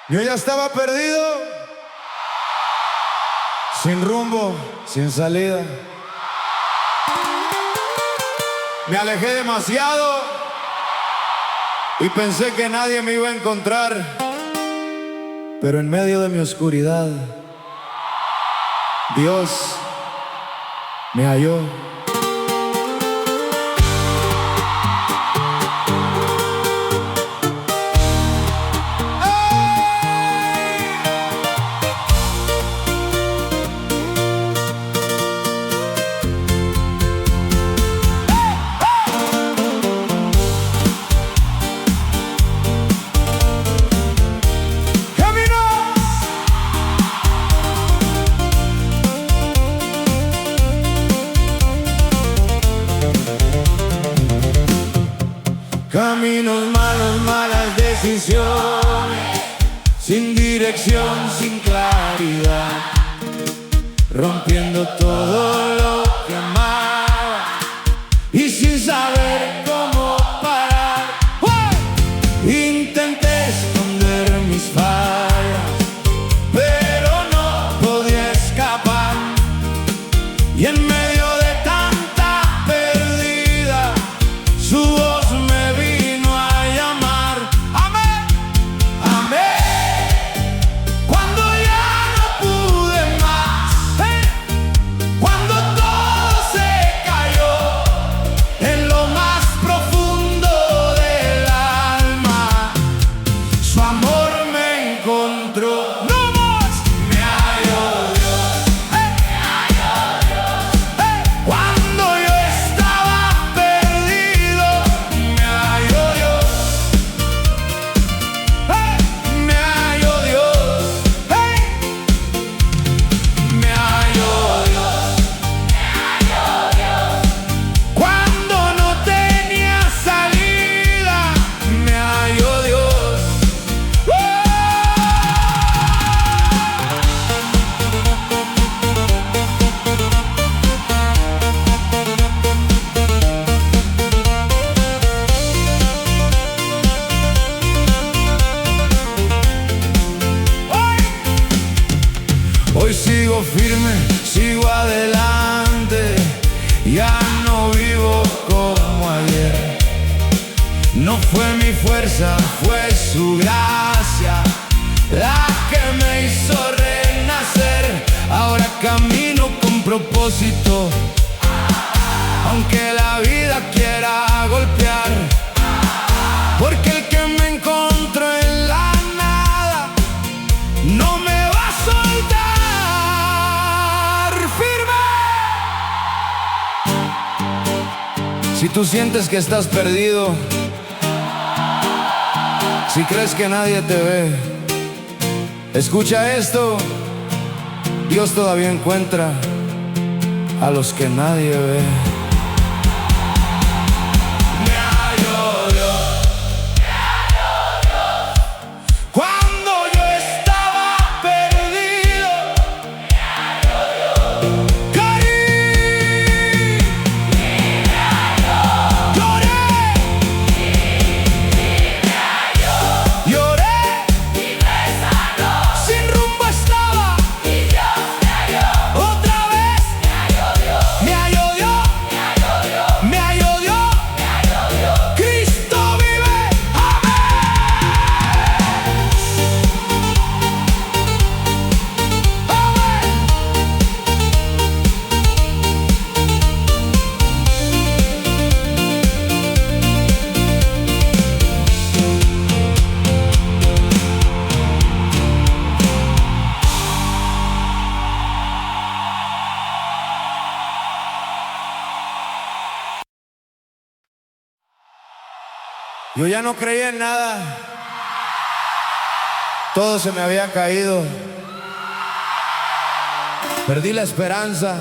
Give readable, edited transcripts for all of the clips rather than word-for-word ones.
Yo ya estaba perdido, sin rumbo, sin salida. Me alejé demasiado y pensé que nadie me iba a encontrar. Pero en medio de mi oscuridad, Dios me halló. Caminos malos, malas decisiones, sin dirección, sin claridad, rompiendo todo lo que amaba y sin saber cómo parar. Intenté esconder mis fallas, pero no podía escapar, y en medio de tanta pérdida, su voz hoy sigo firme, sigo adelante, ya no vivo como ayer. No fue mi fuerza, fue su gracia la que me hizo renacer. Ahora camino con propósito, aunque la vida quiera golpear, porque el que me encontró en la nada no me va a soltar. Si tú sientes que estás perdido, si crees que nadie te ve, escucha esto: Dios todavía encuentra a los que nadie ve. Yo ya no creía en nada, todo se me había caído, perdí la esperanza,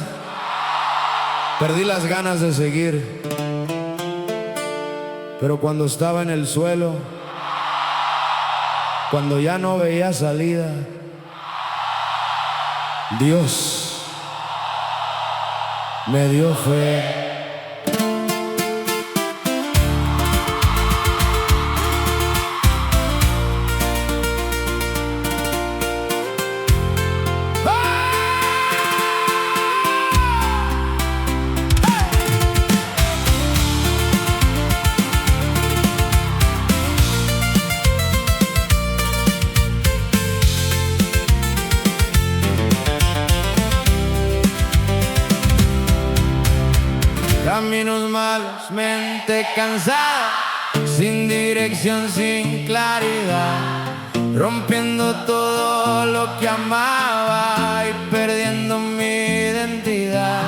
perdí las ganas de seguir. Pero cuando estaba en el suelo, cuando ya no veía salida, Dios me dio fe. mente cansada, sin dirección, sin claridad, rompiendo todo lo que amaba y perdiendo mi identidad.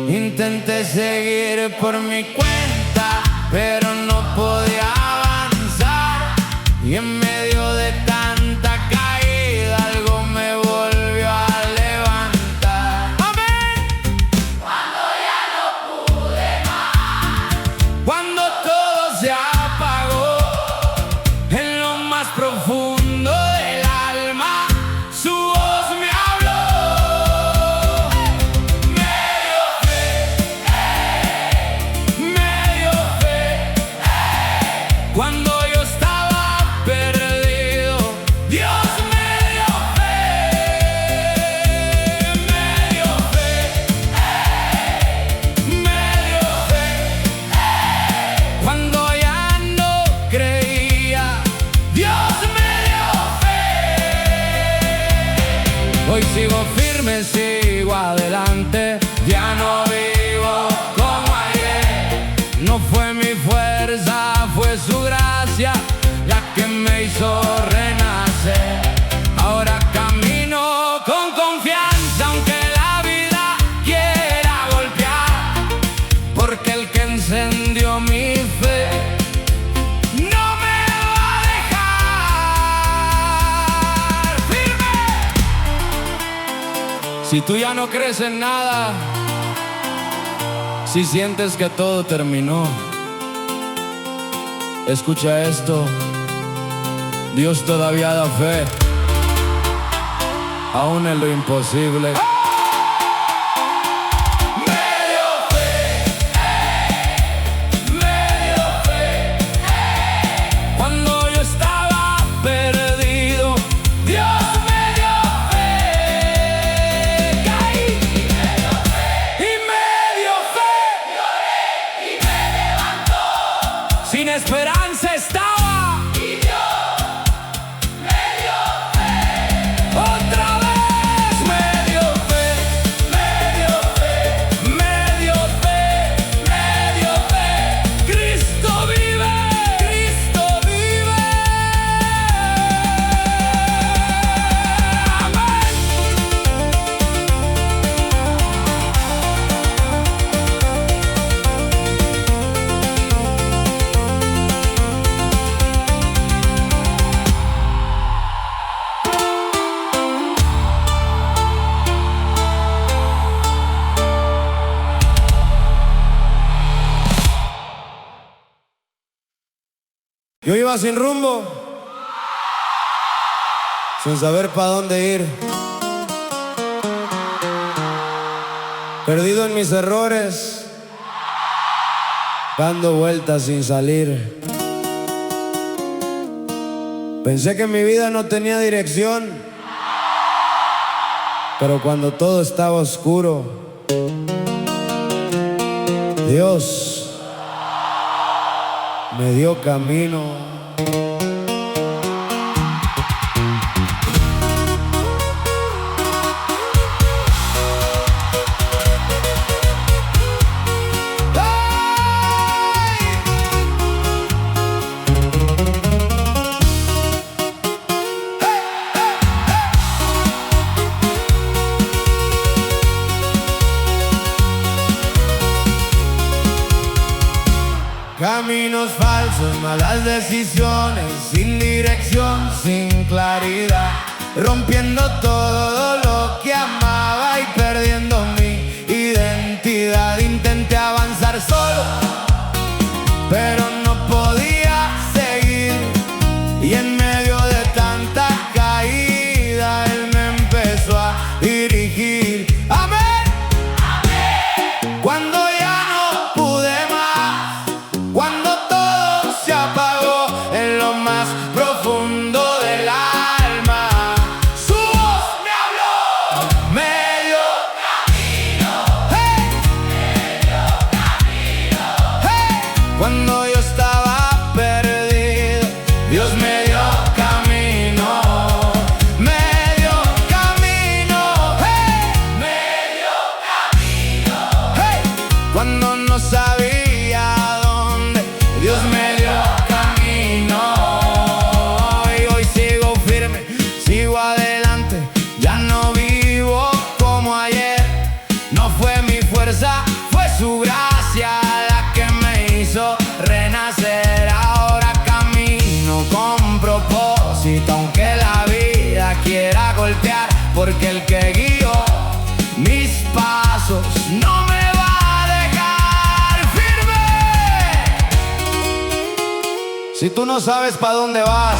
Intenté seguir por mi cuenta, pero no podía avanzar, y en medio de tanta caída algo me volvió a levantar. ¡Amén! Cuando ya no pude más, Cuando todo se apagó en lo más profundo del alma, su voz me habló. Me dio fe, me dio fe. Cuando yo estaba perdido, Dios me dio fe. Me dio fe, me dio fe. Cuando ya no creía, Dios me dio fe. Hoy sigo firme, sigo adelante, ya no vivo como ayer. No fue mi fuerza, fue su gracia la que me hizo renacer. Ahora camino con confianza, aunque la vida quiera golpear, porque el que encendió mi fe no me va a dejar. ¡Firme! Si tú ya no crees en nada, si sientes que todo terminó, escucha esto: Dios todavía da fe, aún en lo imposible. Me dio fe, me dio fe. Cuando yo estaba perdido, Dios me dio fe. Caí y me dio fe. lloré y me levantó. Sin esperanza estaba. Otra vez me dio fe, me dio fe, me dio fe, me dio fe. Cristo vive, Cristo vive. Amén. Yo iba sin rumbo, sin saber para dónde ir, perdido en mis errores, dando vueltas sin salir. Pensé que mi vida no tenía dirección, pero cuando todo estaba oscuro, Dios me dio camino. Caminos falsos, malas decisiones, sin dirección, sin claridad, rompiendo todo lo que amaba y perdiendo mi identidad. Intenté avanzar solo, pero no podía seguir, y en medio de tanta caída Él me empezó a dirigir. Amén. Cuando ya no pude más, cuando todo se apagó en lo más profundo del alma, su voz me habló, me Si tú no sabes para dónde vas,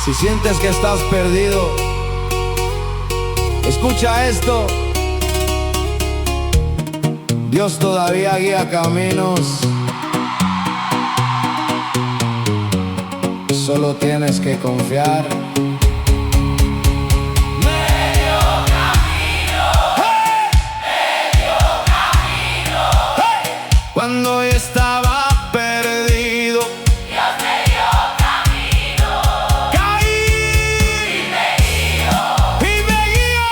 si sientes que estás perdido, escucha esto. Dios todavía guía caminos. Solo tienes que confiar. Medio camino, ¡Hey! medio camino. ¡Hey! Cuando yo estaba perdido, Dios me dio camino. caí Y me guió, y me guió.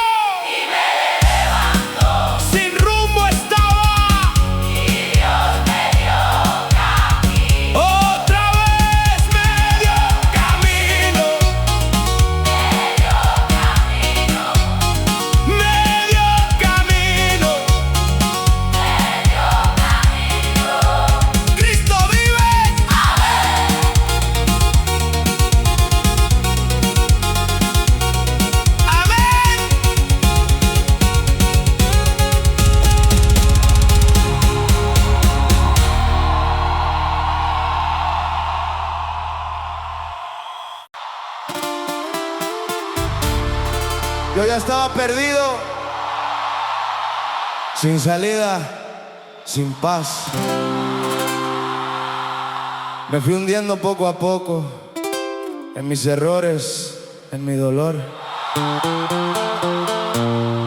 y me levantó. Sin rumbo estaba, Y Dios me dio camino. otra vez me dio camino. Medio camino, Medio camino. medio camino. Cristo vive. Amén. Yo ya estaba perdido, sin salida, sin paz. Me fui hundiendo poco a poco en mis errores, en mi dolor.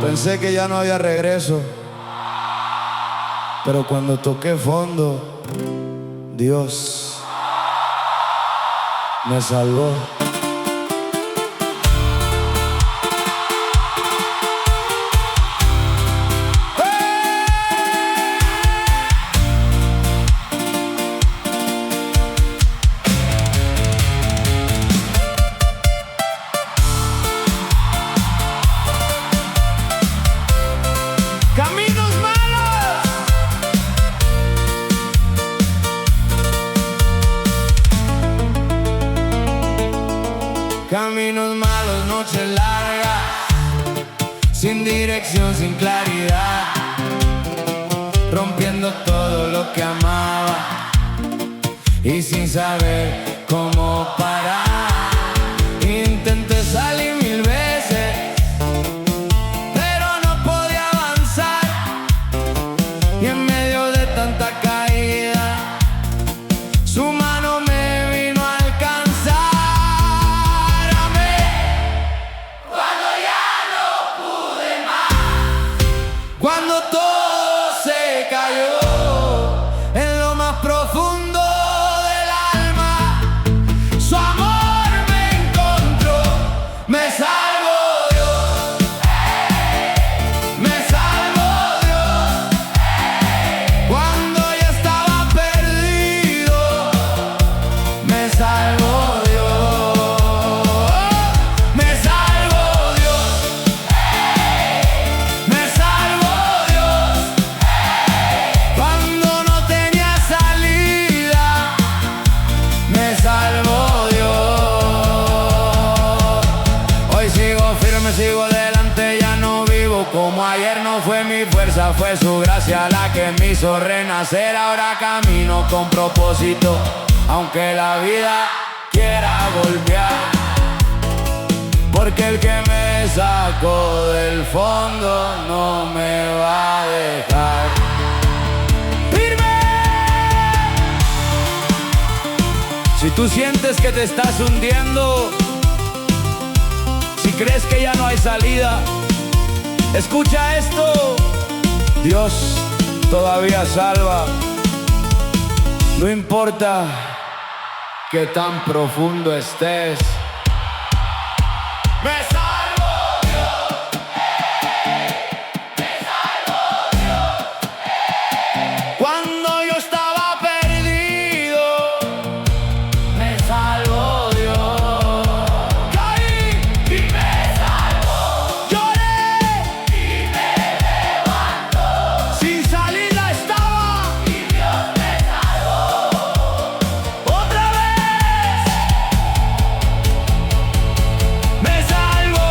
Pensé que ya no había regreso, pero cuando toqué fondo, Dios me salvó. Caminos malos, caminos malos, noches largas, sin dirección, sin claridad, rompiendo todo lo que amaba y sin saber cómo parar. Intenté salir 1000 veces, pero no podía avanzar, y en medio de tanta caída, su mano me vino a alcanzar. Amén. Cuando ya no pude más, Cuando todo se cayó en lo más profundo del alma, su amor me encontró. Me salvó Dios, me salvó Dios. Cuando ya estaba perdido, me salvó Dios. Me salvó Dios, me salvó Dios. Cuando no tenía salida, me salvó Dios. Hoy sigo firme, sigo adelante, ya no vivo como ayer. No fue mi fuerza, fue su gracia la que me hizo renacer. Ahora camino con propósito, aunque la vida quiera golpear, porque el que me sacó del fondo no me va a dejar. ¡Firme! Si tú sientes que te estás hundiendo, si crees que ya no hay salida, escucha esto. Dios todavía salva. No importa que tan profundo estés. Me salvo Dios, me salvo Dios. Cuando yo estaba perdido, me salvó Dios. Caí y me salvó, lloré, y me levantó. sin salida estaba, Y Dios me salvó, otra vez me salvó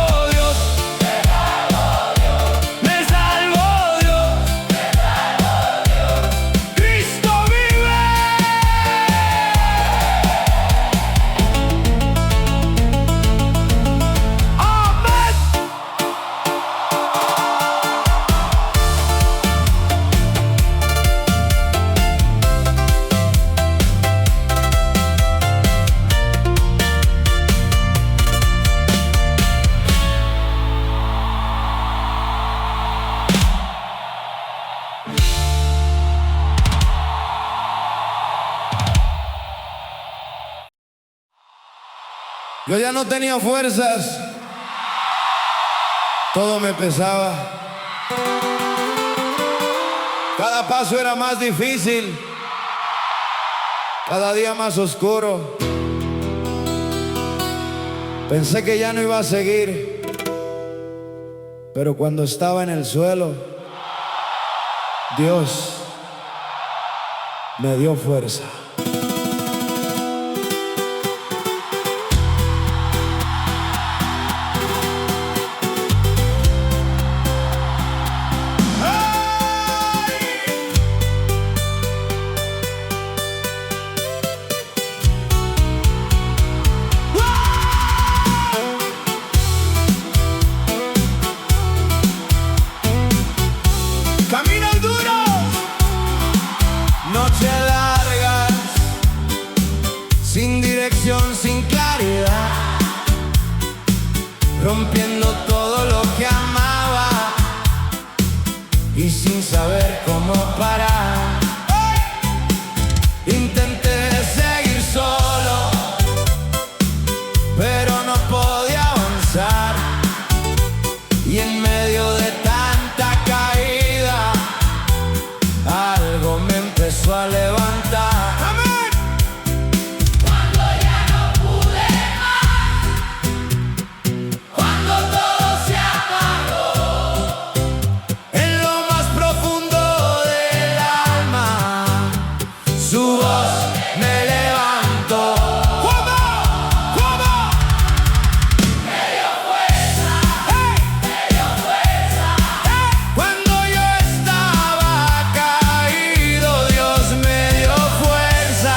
Yo ya no tenía fuerzas, todo me pesaba. Cada paso era más difícil, cada día más oscuro. Pensé que ya no iba a seguir, pero cuando estaba en el suelo, Dios me dio fuerza. Sin dirección, sin claridad, rompiendo todo lo que amaba y sin saber cómo parar. Intenté seguir solo, pero no podía avanzar, y en medio de tanta caída algo me empezó a levantar. Su voz me levantó. ¿Cómo? Me dio fuerza, me dio fuerza. Cuando yo estaba caído, Dios me dio fuerza.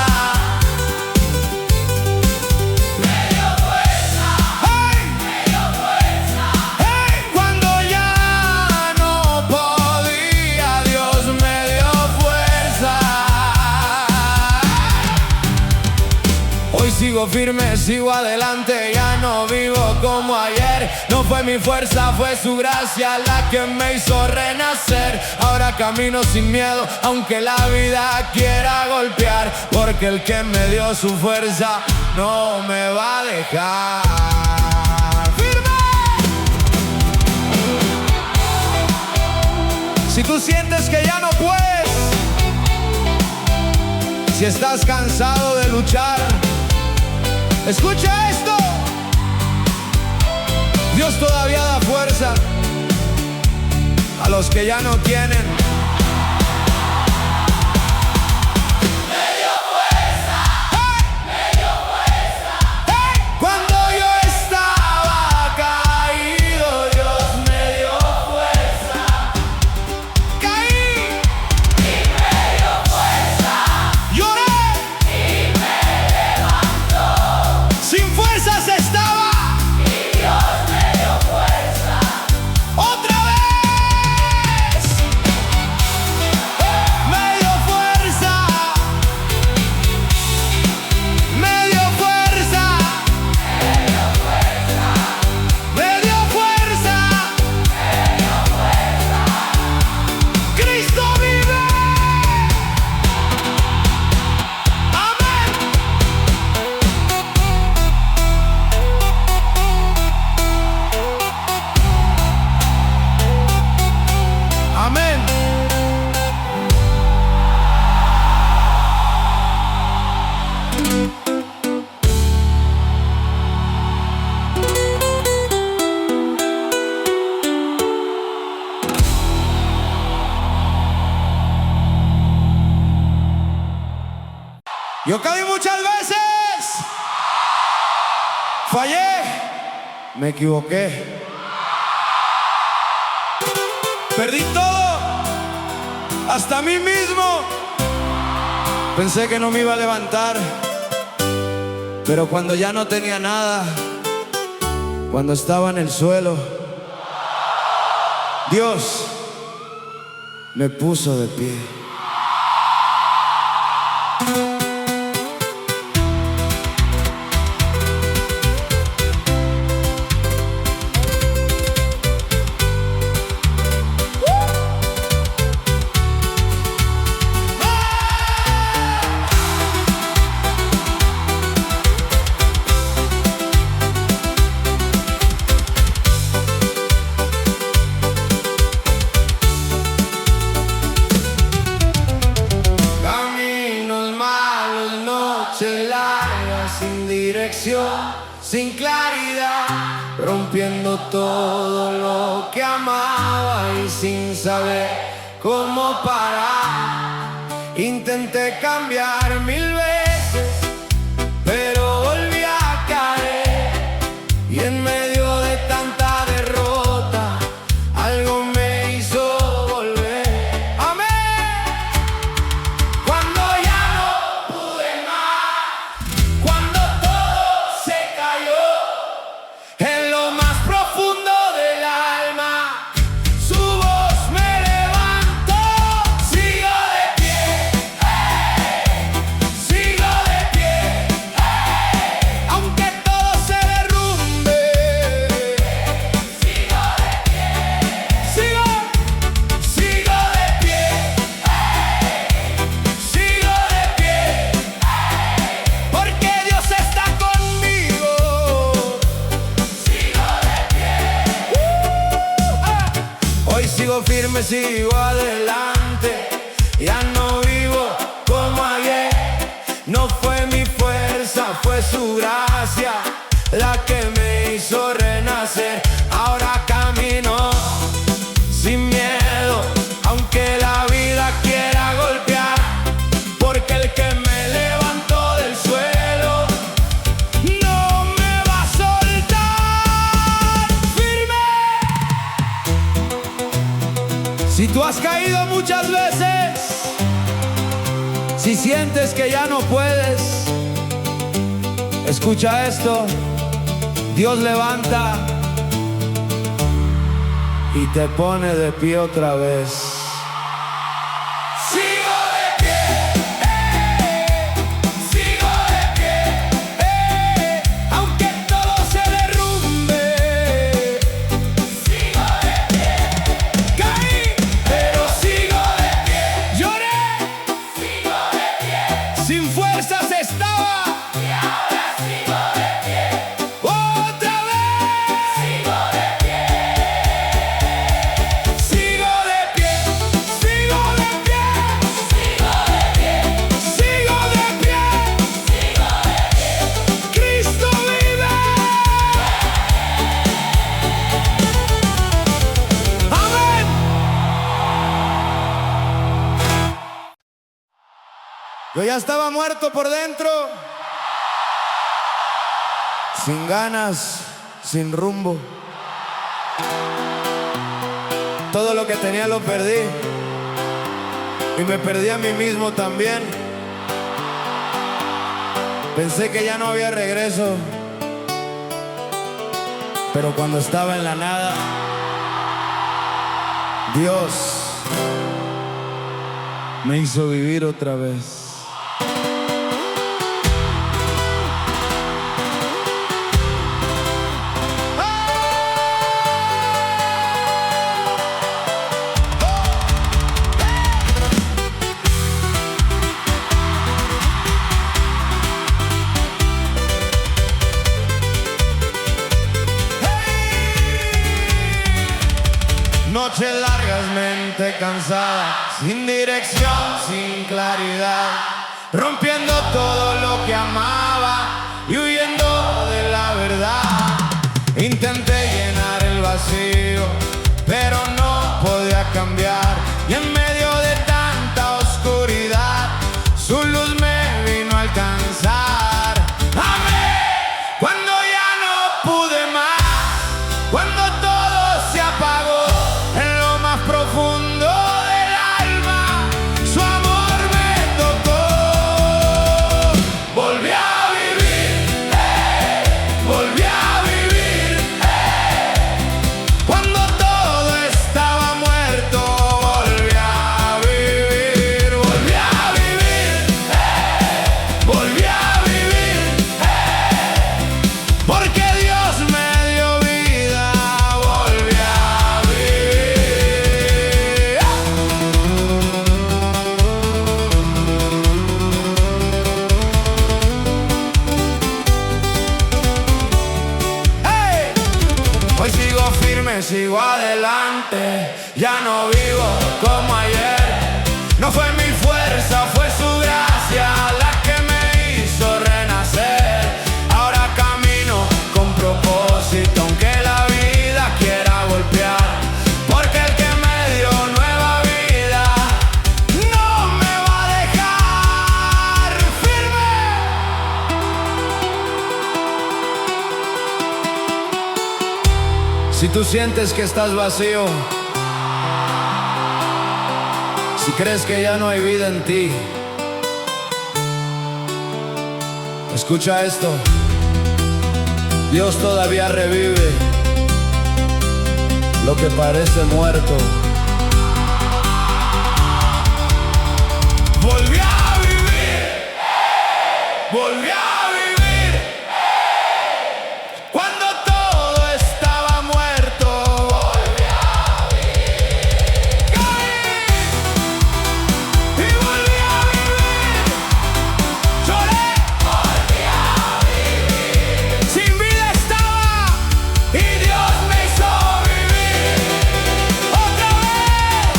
Me dio fuerza, me dio fuerza. Cuando ya no podía, Dios me dio fuerza. Hoy sigo firme, sigo adelante, ya no vivo como ayer. No fue mi fuerza, fue su gracia la que me hizo renacer. Ahora camino sin miedo, aunque la vida quiera golpear, porque el que me dio su fuerza no me va a dejar. ¡Firme! Si tú sientes que ya no puedes, si estás cansado de luchar, escucha esto. Dios todavía da fuerza a los que ya no tienen. Me dio fuerza, me dio fuerza. Cuando yo estaba caído, Dios me dio fuerza. Caí y me dio fuerza. Lloré y me levantó. Sin fuerzas estaba y Dios me dio fuerza. Otra vez me dio fuerza, me dio fuerza, me dio fuerza, me dio fuerza, me dio fuerza. Cristo vive. Amén. Amén. Yo caí muchas veces, fallé, me equivoqué, perdí todo, hasta a mí mismo. Pensé que no me iba a levantar, pero cuando ya no tenía nada, cuando estaba en el suelo, Dios me puso de pie. claridad, rompiendo todo lo que amaba y sin saber cómo parar. Intenté cambiar 1000 veces, pero volví a caer, y en medio de tanta derrota algo me hizo volver. Amén. Cuando ya no pude más, cuando todo se cayó, en lo más profundo del alma su voz me levantó. Sigo de pie, sigo de pie, aunque todo se derrumbe. Sigo de pie, sigo de pie, sigo de pie, porque Dios está conmigo. Sigo de pie. Hoy sigo firme, sigo adelante. Ya no vivo como ayer. No fue mi fuerza, fue su gracia la que me hizo renacer. Ahora camino sin miedo, aunque la vida quiera golpear, porque el que me levantó del suelo no me va a soltar. Firme. Si tú has caído muchas veces, si sientes que ya no puedes, escucha esto: Dios levanta y te pone de pie otra vez. Sigo de pie, sigo de pie, aunque todo se derrumbe. Sigo de pie, caí, pero sigo de pie. Lloré, sigo de pie, sin fuerzas estaba, y ahora sigo de pie. Otra vez, sigo de pie, sigo de pie, sigo de pie, sigo de pie, sigo de pie. Cristo vive. Amén. Yo ya estaba muerto por dentro, sin ganas, sin rumbo. Todo lo que tenía lo perdí, y me perdí a mí mismo también. Pensé que ya no había regreso, pero cuando estaba en la nada, Dios me hizo vivir otra vez. Noches largas, mente cansada, sin dirección, sin claridad, rompiendo todo lo que amaba y huyendo de la verdad. Intenté llenar el vacío, pero no podía cambiar, y en medio de tanta oscuridad su luz me vino a alcanzar. Amén. Cuando ya no pude más, cuando todo se apagó, en lo más profundo del alma su amor me tocó. Volví a vivir, volví a vivir, cuando todo estaba muerto. Volví a vivir, volví a vivir, volví a vivir, porque Dios me dio vida. Volví a vivir. ¡Hey! Hoy sigo firme, sigo adelante. Ya no vivo como ayer. No fue mi fuerza, fue su gracia la que me hizo renacer. Ahora camino con propósito. Si tú sientes que estás vacío, si crees que ya no hay vida en ti, escucha esto. Dios todavía revive lo que parece muerto. Volví a vivir, volví a vivir, cuando todo estaba muerto. Volví a vivir, caí y volví a vivir, lloré, volví a vivir, sin vida estaba y Dios me hizo vivir otra vez.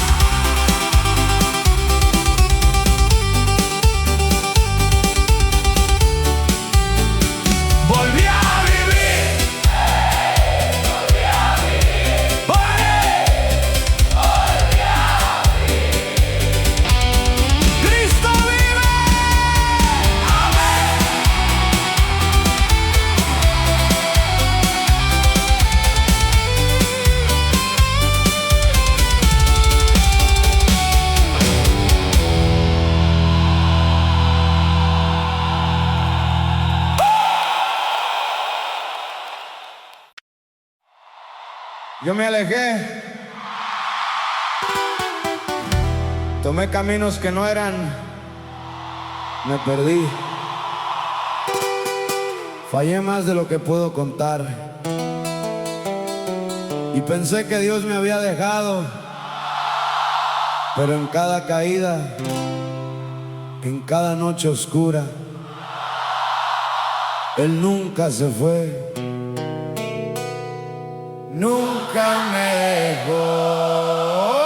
Volví a vivir, volví a vivir, volví a vivir. Cristo vive, amén. Yo me alejé, tomé caminos que no eran, me perdí, fallé más de lo que puedo contar y pensé que Dios me había dejado, pero en cada caída, en cada noche oscura, Él nunca se fue. Nunca me dejó.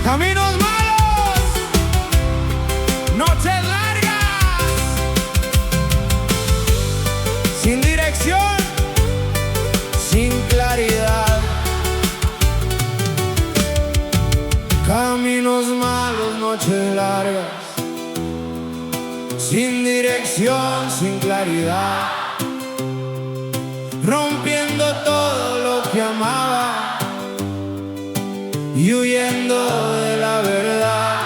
Caminos malos, noches largas, sin dirección, sin claridad. Caminos malos, noches largas, sin dirección, sin claridad. Rompiendo todo lo que amaba y huyendo de la verdad.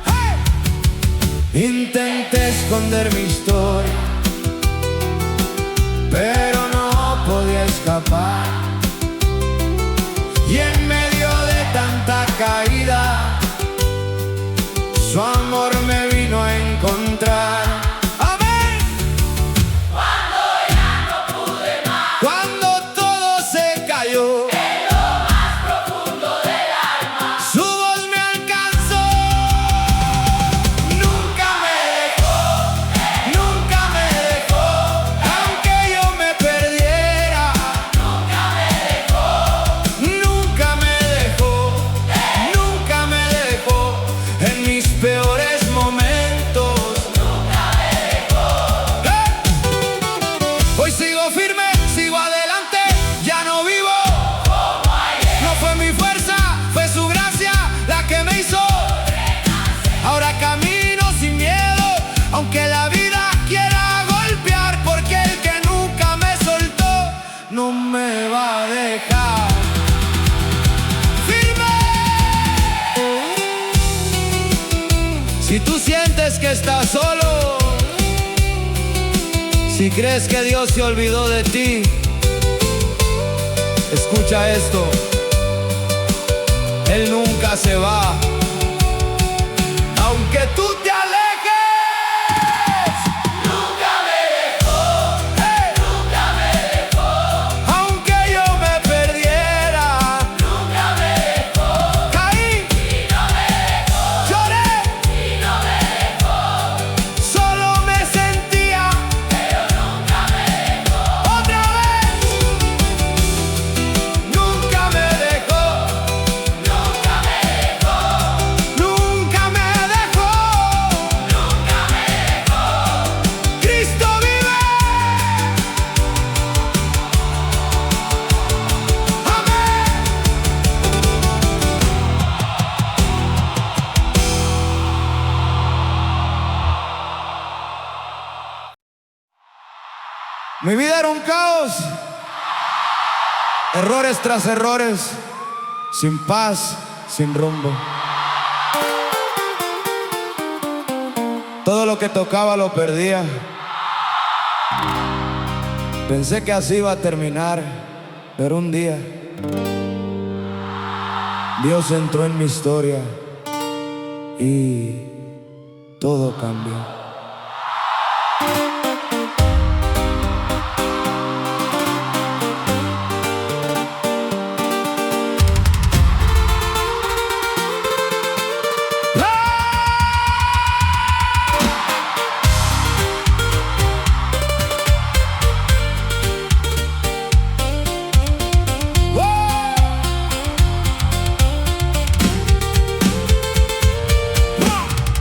¡Hey! Intenté esconder mi historia, pero no podía escapar. Y en medio de tanta caída, su amor me vino a encontrar. ¡Amén! Cuando ya no pude más, Cuando todo se cayó, en lo más profundo del alma, su voz me alcanzó. Nunca me dejó, nunca me dejó, aunque yo me perdiera. nunca me dejó, Nunca me dejó, nunca me dejó, en mis peores momentos. nunca me dejó. ¡Eh! Hoy sigo firme, sigo adelante, ya no vivo Como ayer, no fue mi fuerza, fue su gracia la que me hizo. Ahora camino sin miedo, aunque la vida quiera golpear, porque el que nunca me soltó no me va a dejar. ¡Firme! Si tú sientes que estás solo, si crees que Dios se olvidó de ti, escucha esto. Él nunca se va, aunque tú te alejes. nunca me dejó, ¡Hey! nunca me dejó, Aunque yo me perdiera, nunca me dejó, caí, y no me dejó, lloré, y no me dejó, solo me sentía pero nunca me dejó, otra vez. Nunca me dejó, nunca me dejó. Mi vida era un caos, errores tras errores, sin paz, sin rumbo. Todo lo que tocaba lo perdía. Pensé que así iba a terminar, pero un día Dios entró en mi historia y todo cambió.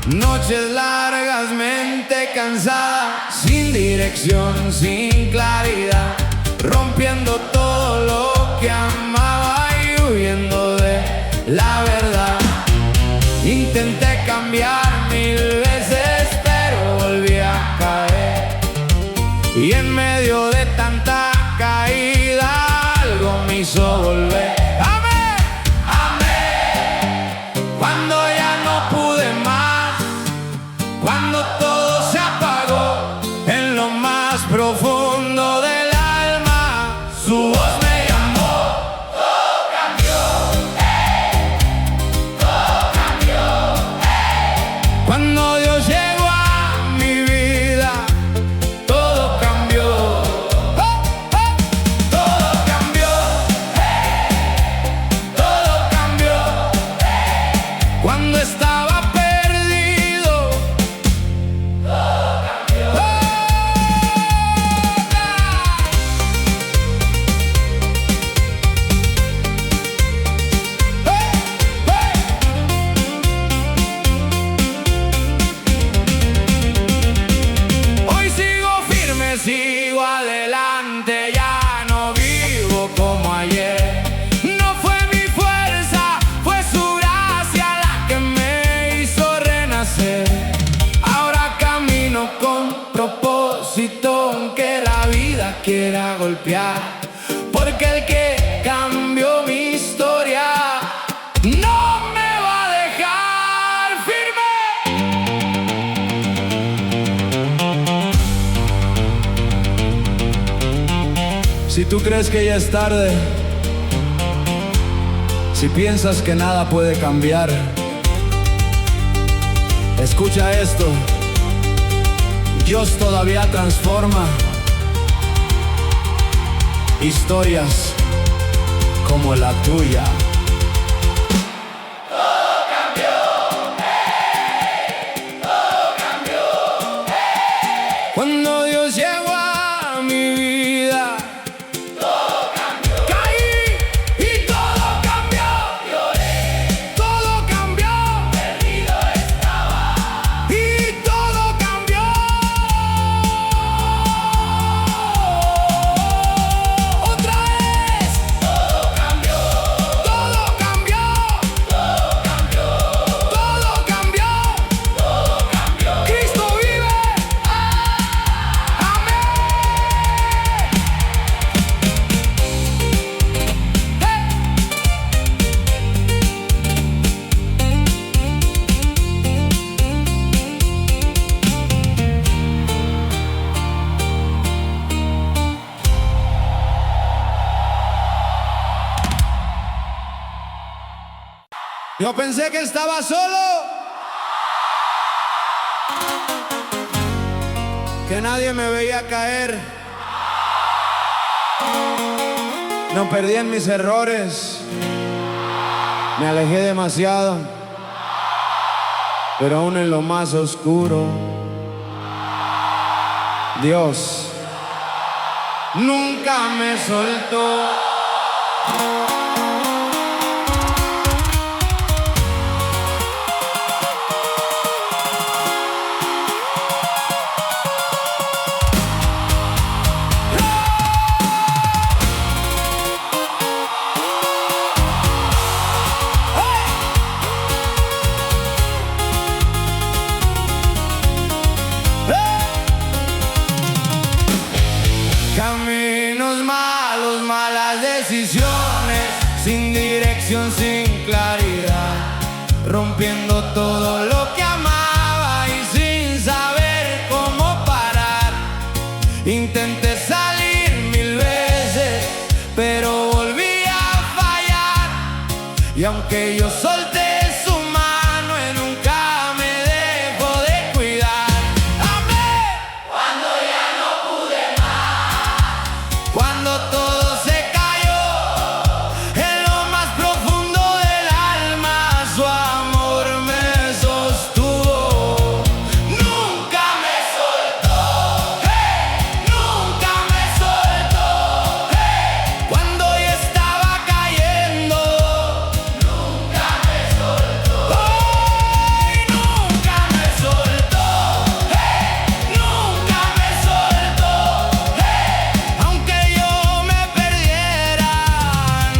Noches largas, mente cansada, sin dirección, sin claridad, rompiendo todo lo que amaba y huyendo de la verdad. Intenté cambiar 1000 veces, pero volví a caer. Y en medio de tanta caída, algo me hizo volver. ¡Amén! ¡Amén! Cuando ya no pude más, cuando todo se apagó en lo más profundo del alma, su voz me llamó. Todo cambió, todo cambió. Cuando Dios llegó a mi vida, todo cambió. Todo cambió, todo cambió. Cuando estaba sigo adelante, ya no vivo como ayer. No fue mi fuerza, fue su gracia la que me hizo renacer. Ahora camino con propósito, aunque la vida quiera golpear, porque el que cambió mi historia no me va a dejar firme. Si tú crees que ya es tarde, si piensas que nada puede cambiar, escucha esto: Dios todavía transforma historias como la tuya. Todo cambió, todo cambió. Cuando Dios llegó a mi vida, yo pensé que estaba solo, que nadie me veía caer. No perdí en mis errores, me alejé demasiado, pero aún en lo más oscuro, Dios nunca me soltó. que yo solté su mano y nunca me dejó de cuidar. Amén. Cuando ya no pude más, Cuando todo se cayó, en lo más profundo del alma, su amor me sostuvo. Nunca me soltó, hey, nunca me soltó, hey. Cuando yo estaba cayendo, nunca me soltó, ay, nunca me soltó, hey, nunca me soltó, hey. Aunque yo me perdiera,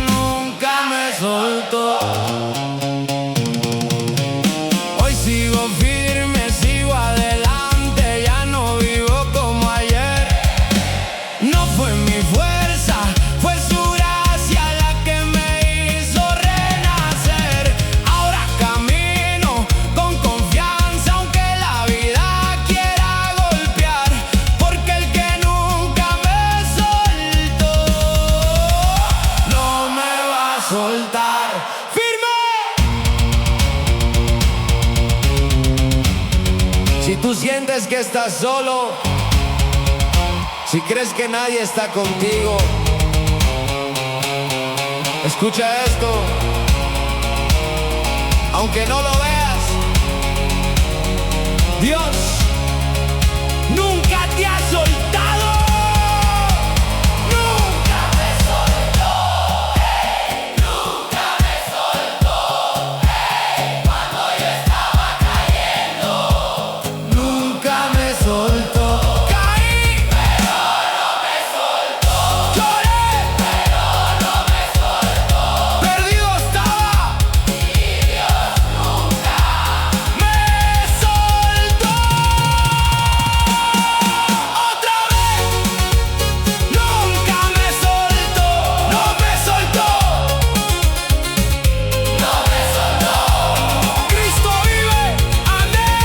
nunca me soltó. Hoy sigo firme, sigo adelante, ya no vivo como ayer. No fue mi fuerza, fue su gracia la que me hizo renacer. Ahora camino con confianza, aunque la vida quiera golpear, porque el que nunca me soltó no me va a soltar. ¡Firme! Si tú sientes que estás solo, si crees que nadie está contigo, escucha esto. Aunque no lo veas, Dios nunca te ha soltado. Nunca me soltó, hey, nunca me soltó, hey. Cuando yo estaba cayendo, nunca me soltó. Caí, pero no me soltó, lloré, pero no me soltó. perdido estaba, Y Dios nunca me soltó. Otra vez, nunca me soltó, no me soltó. no me soltó. Cristo vive, amén.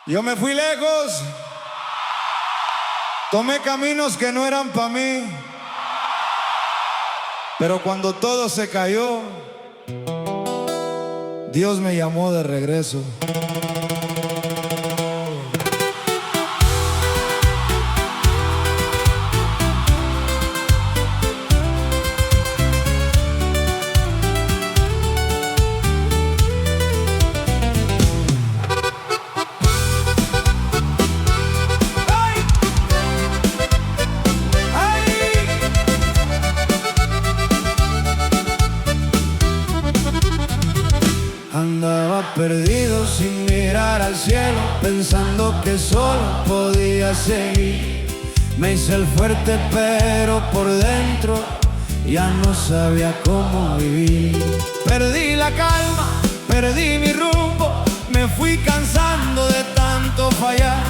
Yo me fui lejos, tomé caminos que no eran para mí, pero cuando todo se cayó, Dios me llamó de regreso. ¡Ay! ¡Ay! Andaba perdido sin mirar al cielo, pensando que solo podía seguir. Me hice el fuerte, pero por dentro ya no sabía cómo vivir. Perdí la calma, perdí mi rumbo, me fui cansando de tanto fallar.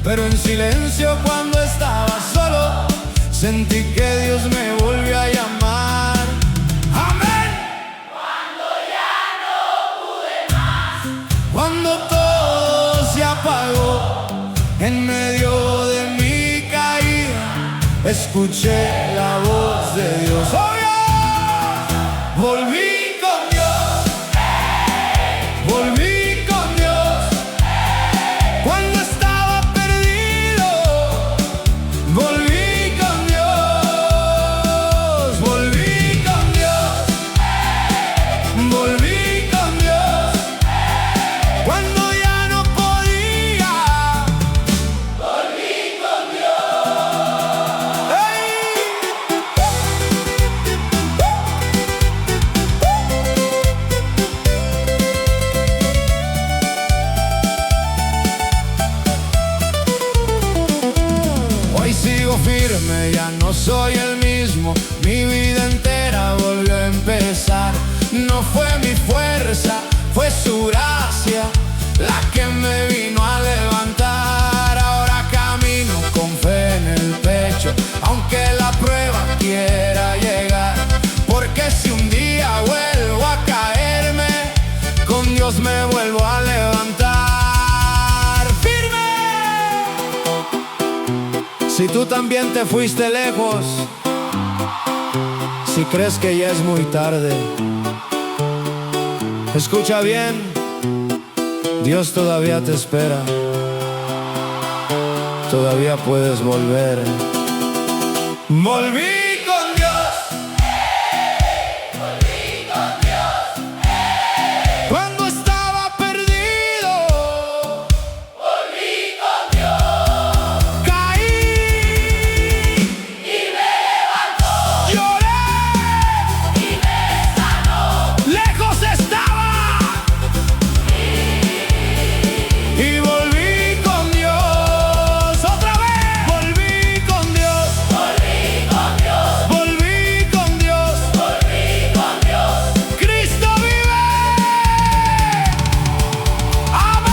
Pero en silencio cuando estaba solo, sentí que Dios me volvió a llamar. Amén. Cuando ya no pude más, Cuando todo se apagó, en medio de mi caída, escuché la voz de Dios. ¡Oh, yeah! Volví con Dios, volví con Dios. Cuando estaba perdido, volví con Dios, volví con Dios, volví con Dios. Cuando ya no podía, volví con Dios. ¡ey! Hoy sigo firme, ya no soy el mismo. Mi vida entera volvió a empezar. No fue mi fuerza, fue su gracia la que me vino a levantar. Ahora camino con fe en el pecho, aunque también te fuiste lejos, si crees que ya es muy tarde, escucha bien, Dios todavía te espera, todavía puedes volver. Volví con Dios, volví con Dios, cuando estaba perdido, volví con Dios, caí y me levantó, lloré, y me sanó, lejos estaba y volví con Dios, otra vez, volví con Dios, volví con Dios, volví con Dios, volví con Dios. Cristo vive, amén.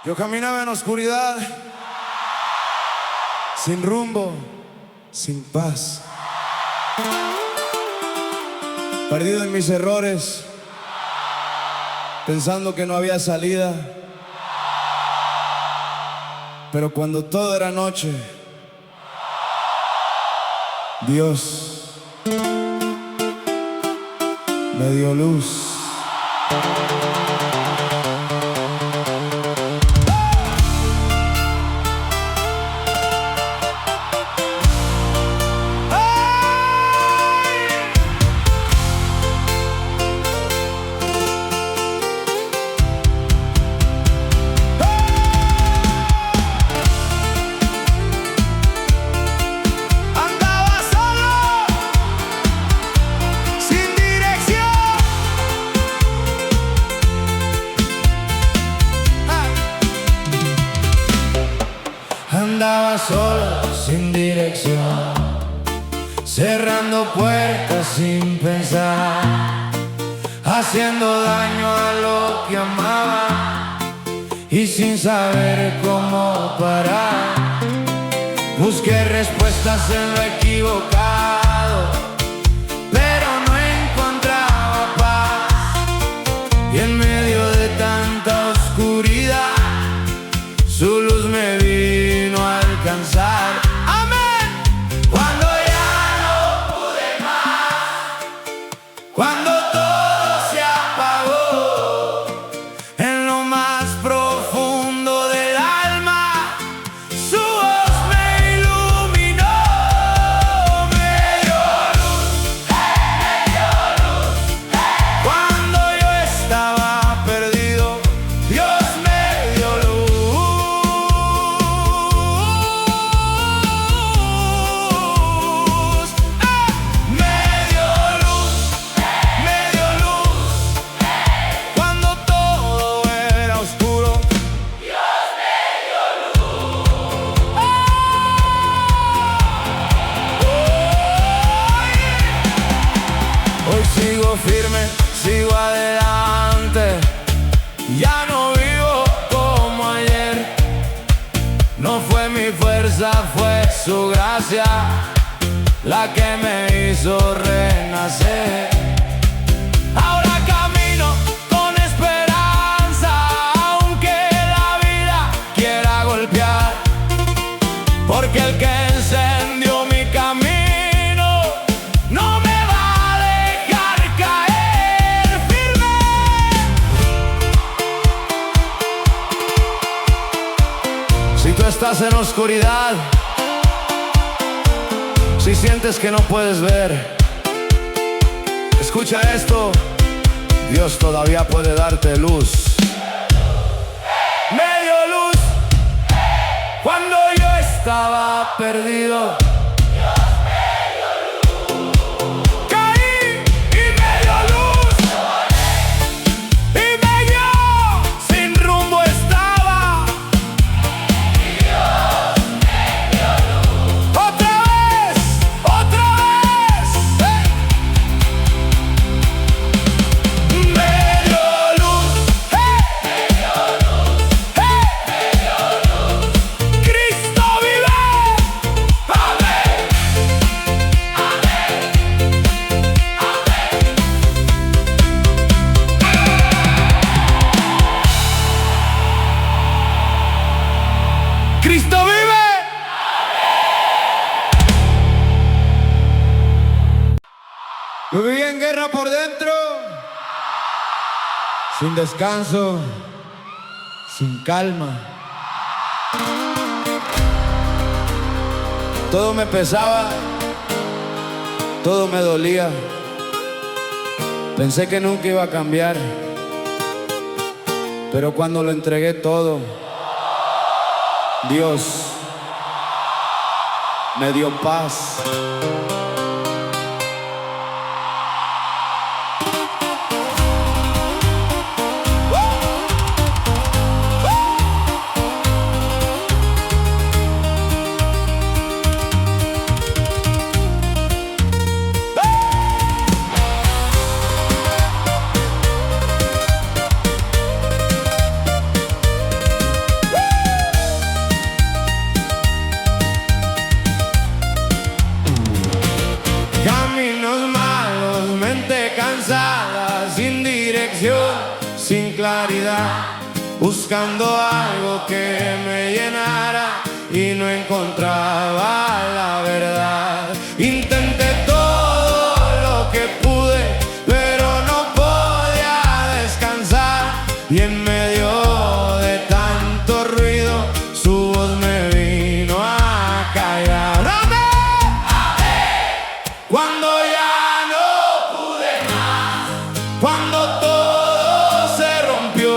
Yo caminaba en oscuridad, sin rumbo, sin paz, perdido en mis errores, pensando que no había salida. Pero cuando todo era noche, Dios me dio luz. Andaba solo, sin dirección. Andaba solo, sin dirección, cerrando puertas sin pensar, haciendo daño a lo que amaba y sin saber cómo parar. Busqué respuestas en lo equivocado, pero no encontraba paz. Y en medio de tanta oscuridad, su luz me vino a alcanzar. Amén. Cuando ya no pude más, cuando todo se apagó, en lo más profundo del alma, su voz me iluminó, me dio luz, cuando yo estaba perdido, Dios me dio luz, me dio luz, cuando todo era oscuro. Hoy sigo firme, sigo adelante, ya no vivo como ayer. No fue mi fuerza, fue su gracia la que me hizo renacer. Ahora camino con esperanza, aunque la vida quiera golpear, porque el que encendió mi camino no me va a dejar caer firme. Si tú estás en oscuridad, si sientes que no puedes ver, escucha esto, Dios todavía puede darte luz. Me dio luz cuando yo estaba perdido. Caí y me dio luz, y me guió, sin rumbo estaba. Otra vez, me dio ¡Cristo vive! Yo viví en guerra por dentro, sin descanso, sin calma. Todo me pesaba, todo me dolía. Pensé que nunca iba a cambiar, pero cuando lo entregué todo, Dios me dio paz. Caminos malos, mente cansada, sin dirección, sin claridad, buscando algo que me llenara y no encontraba la verdad. Intenté todo lo que pude, pero no podía descansar, y en medio de tanto ruido su voz me vino a callar. Cuando ya no pude más, cuando todo se rompió,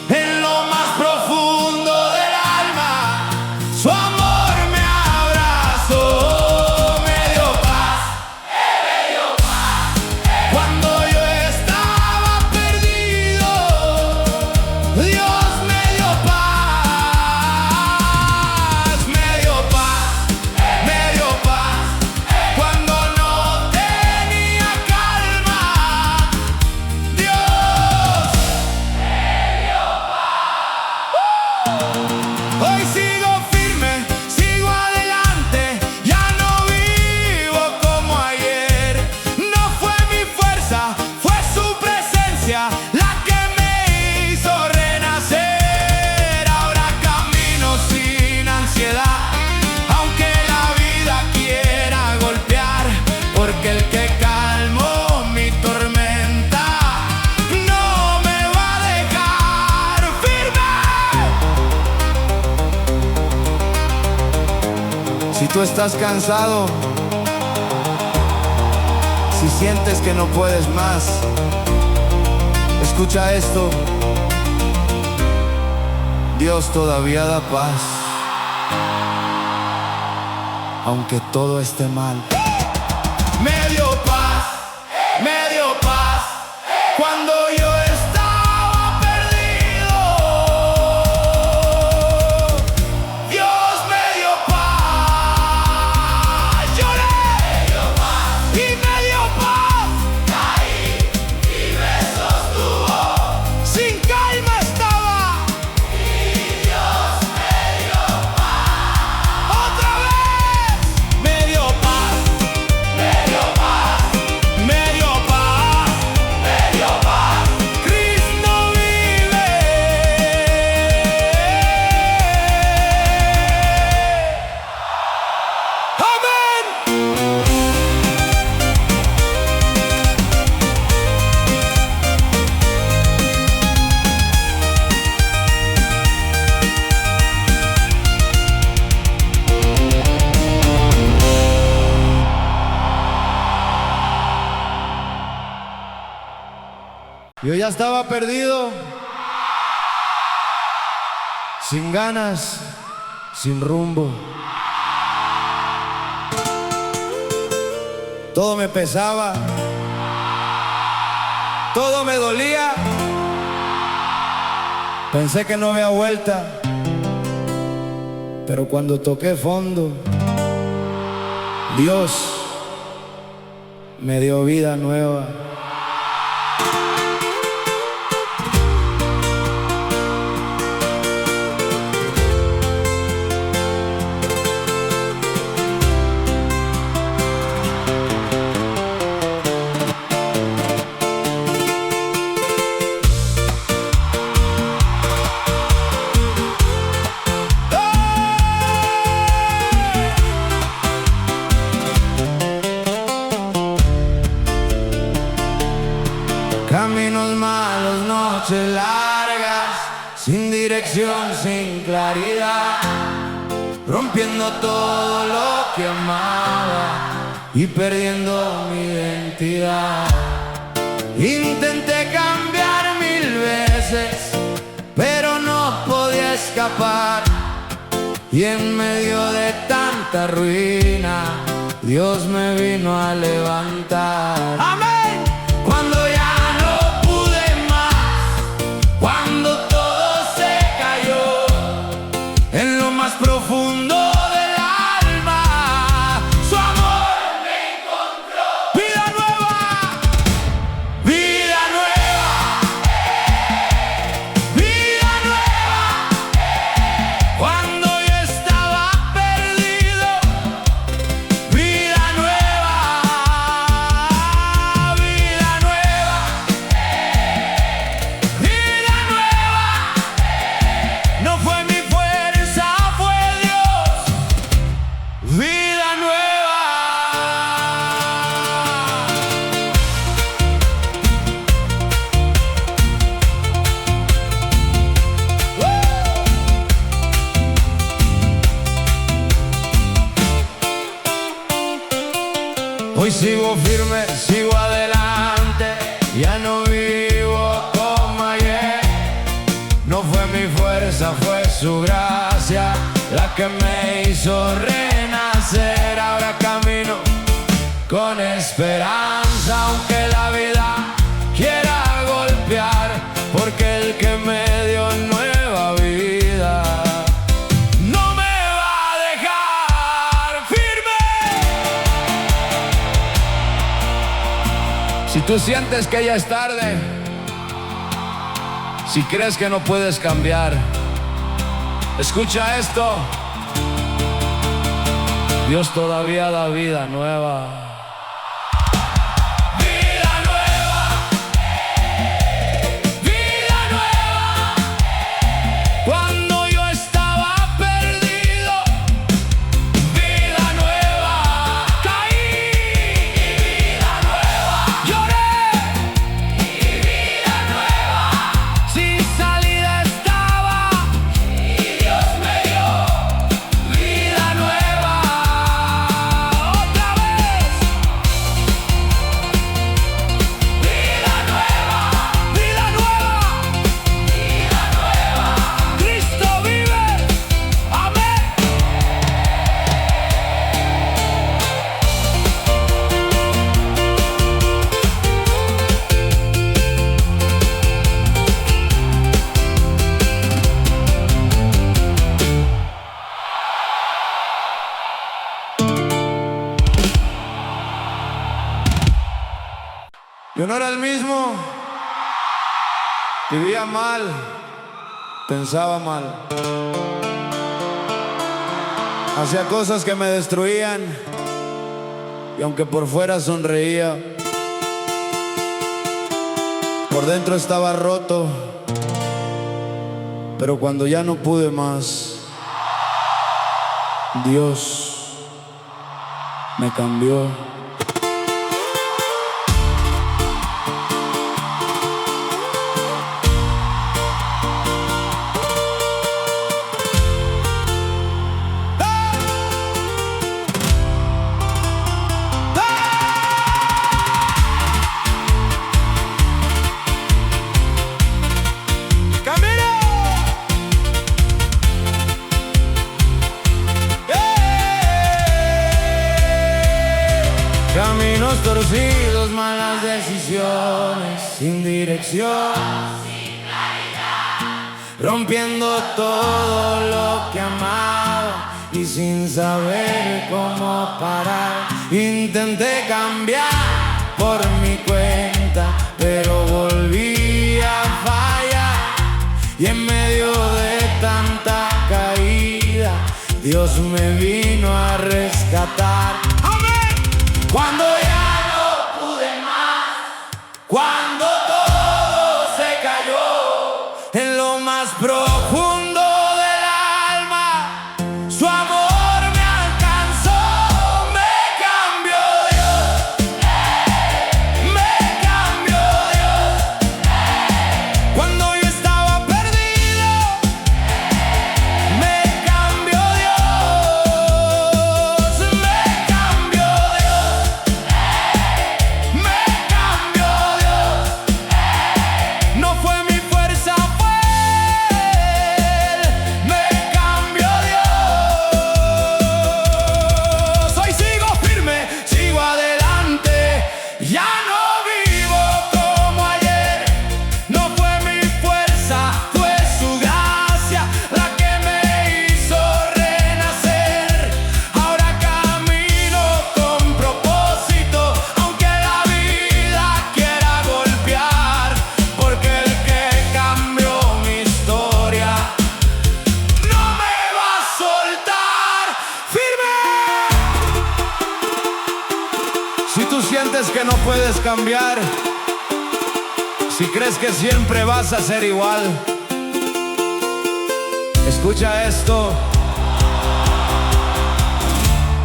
en lo más profundo del alma, su amor me abrazó, me dio paz, cuando yo estaba perdido, Dios me dio paz, me dio paz, me dio paz. Cuando hoy sigo firme, sigo adelante, ya no vivo como ayer. No fue mi fuerza, fue su presencia la que me hizo renacer. Ahora camino sin ansiedad, aunque la vida quiera golpear, porque el que calmó mi tormenta no me va a dejar firme. Si tú estás cansado, si sientes que no puedes más, escucha esto: Dios todavía da paz, aunque todo esté mal. Me dio paz, me dio paz, cuando yo estaba perdido. Dios me dio paz, lloré y me dio paz. Caí y me sostuvo, sin calma estaba y Dios me dio paz. Otra vez me dio paz, me dio paz, me dio paz, me dio paz. Cristo vive. Amén. Yo ya estaba perdido, sin ganas, sin rumbo. Todo me pesaba, todo me dolía. Pensé que no había vuelta, pero cuando toqué fondo, Dios me dio vida nueva. dirección sin claridad, rompiendo todo lo que amaba y perdiendo mi identidad. Intenté cambiar 1000 veces, pero no podía escapar. Y en medio de tanta ruina, Dios me vino a levantar. ¡Amén! Cuando ya no pude más, cuando todo se cayó, en lo más profundo del alma, su amor me encontró. ¡Vida nueva! ¡Vida nueva! ¡Vida nueva! Cuando yo estaba perdido, vida nueva, vida nueva, vida nueva. No fue mi fuerza, fue Dios. Vida nueva. Hoy sigo firme, sigo adelante, ya no vivo como ayer. No fue mi fuerza, fue su gracia la que me hizo renacer. Ahora camino con esperanza, aunque la vida quiera golpear, porque el que me dio nueva vida no me va a dejar firme. Si tú sientes que ya es tarde, si crees que no puedes cambiar, escucha esto: Dios todavía da vida nueva. Vida nueva, vida nueva. Cuando yo estaba perdido, vida nueva. Caí y vida nueva. Lloré y vida nueva. Sin salida estaba y Dios me dio vida nueva. Otra vez. Vida nueva, vida nueva, vida nueva. Cristo vive. Amén. Yo no era el mismo, vivía mal, pensaba mal, hacía cosas que me destruían, y aunque por fuera sonreía, por dentro estaba roto. Pero cuando ya no pude más, Dios me cambió. Caminos torcidos, malas decisiones, sin dirección, sin claridad, rompiendo todo lo que amaba y sin saber cómo parar. Intenté cambiar por mi cuenta, pero volví a fallar, y en medio de tanta caída, Dios me vino a rescatar. Cuando ya no pude más, cuando todo se cayó, en lo más profundo del alma, su amor me alcanzó. Me cambió Dios, me cambió Dios. Cuando yo estaba perdido, que no puedes cambiar, si crees que siempre vas a ser igual, escucha esto.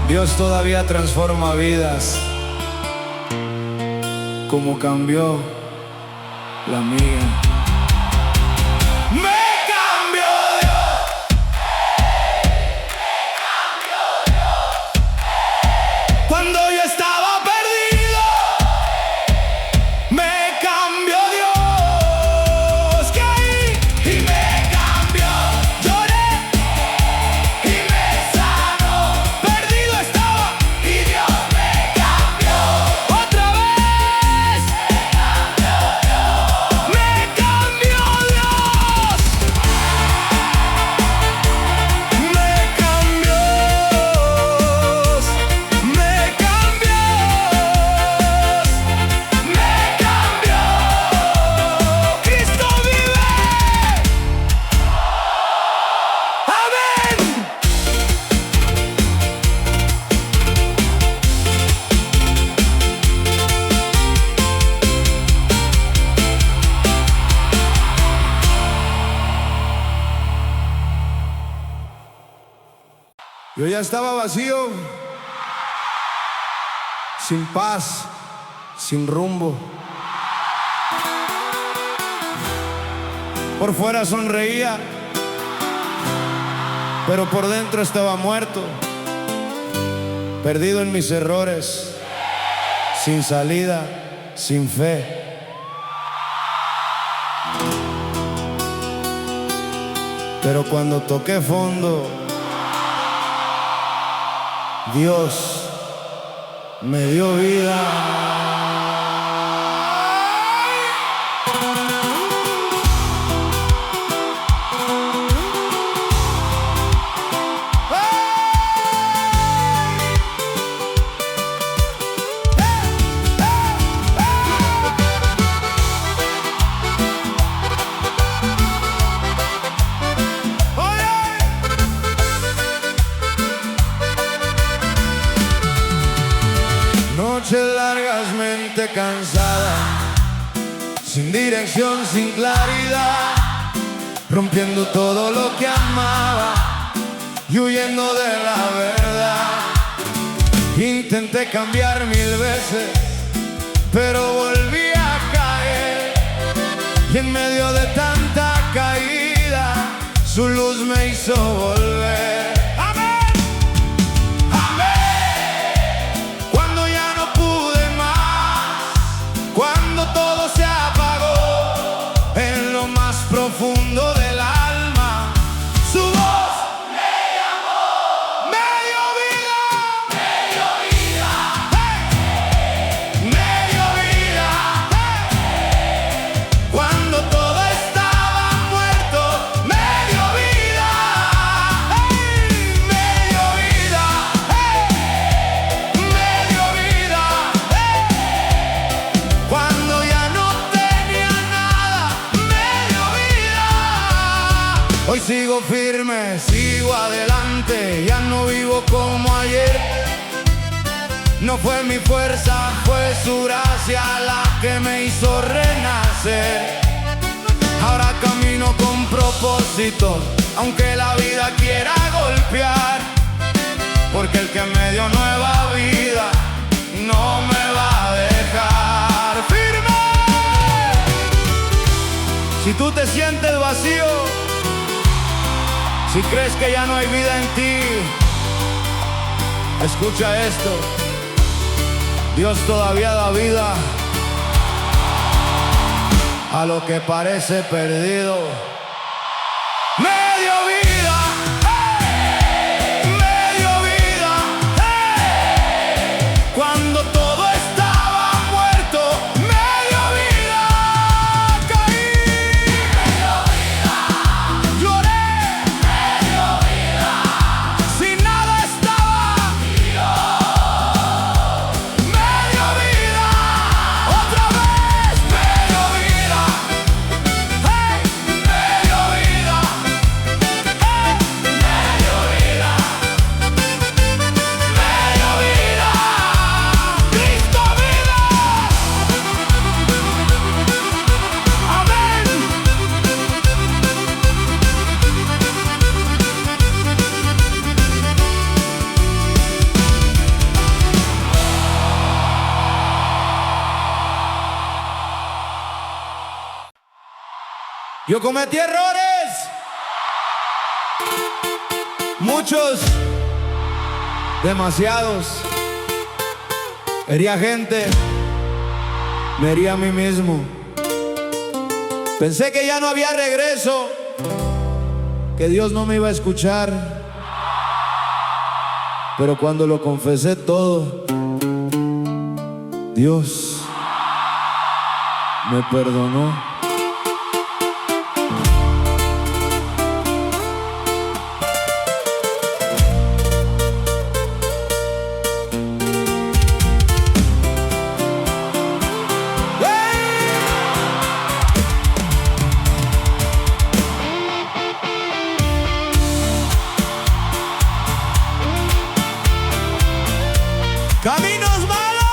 Dios todavía transforma vidas, como cambió la mía. Me cambió Dios. Cuando yo estaba perdido, me cambió Dios. Caí y me cambió. Lloré y me sanó. Perdido estaba y Dios me cambió. Otra vez me cambió Dios. Me cambió. Me cambió. Me cambió. Cristo vive. Amén. Yo ya estaba vacío, sin paz, sin rumbo. Por fuera sonreía, pero por dentro estaba muerto, perdido en mis errores, sin salida, sin fe. Pero cuando toqué fondo, Dios me dio vida. Noches largas, mente cansada, sin dirección, sin claridad, rompiendo todo lo que amaba y huyendo de la verdad. Intenté cambiar 1000 veces, pero volví a caer, y en medio de tanta caída, su luz me hizo volver. Profundo del alma, su voz me llamó, me dio vida, me dio vida, hey, me dio vida, hey. Cuando todo estaba muerto, me dio vida, hey, me dio vida, hey, me dio vida, hey. Cuando ya no tenía nada, hoy sigo firme, sigo adelante, ya no vivo como ayer. No fue mi fuerza, fue su gracia la que me hizo renacer. Ahora camino con propósito, aunque la vida quiera golpear, porque el que me dio nueva vida no me va a dejar. ¡Firme! Si tú te sientes vacío, si crees que ya no hay vida en ti, escucha esto. Dios todavía da vida a lo que parece perdido. Me dio vida, hey, me dio vida, hey. Cuando todo estaba muerto, me dio vida. Caí, me dio vida. Lloré, sin nada estaba, me dio vida. Otra vez me dio vida, hey, me Yo cometí errores, muchos, demasiados. Hería gente, me hería a mí mismo. Pensé que ya no había regreso, que Dios no me iba a escuchar. Pero cuando lo confesé todo, Dios me perdonó. Caminos malos,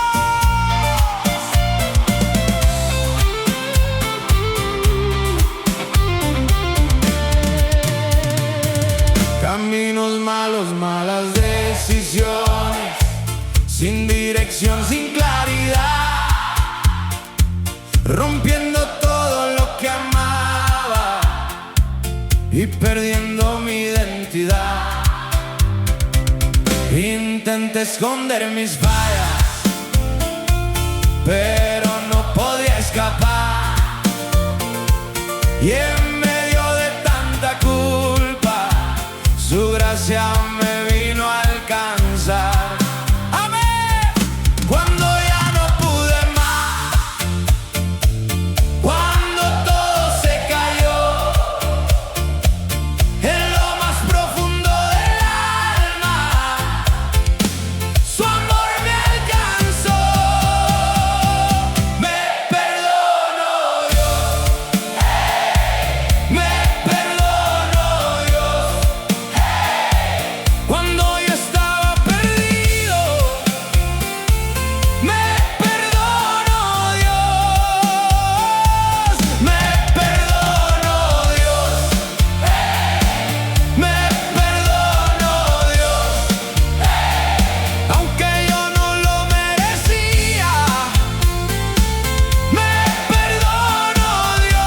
caminos malos, malas decisiones, sin dirección, sin claridad, rompiendo todo lo que amaba y perdiendo mi identidad. Intenté esconder mis fallas, pero no podía escapar. Y en medio de tanta culpa, su gracia me vino a alcanzar. Amén. Cuando ya no pude más, cuando todo se cayó, en lo más profundo del alma, su amor me alcanzó. Me perdonó Dios, me perdonó Dios. Cuando yo estaba perdido, me perdonó Dios, me perdonó Dios, me perdonó Dios. Aunque yo no lo merecía, me perdonó Dios.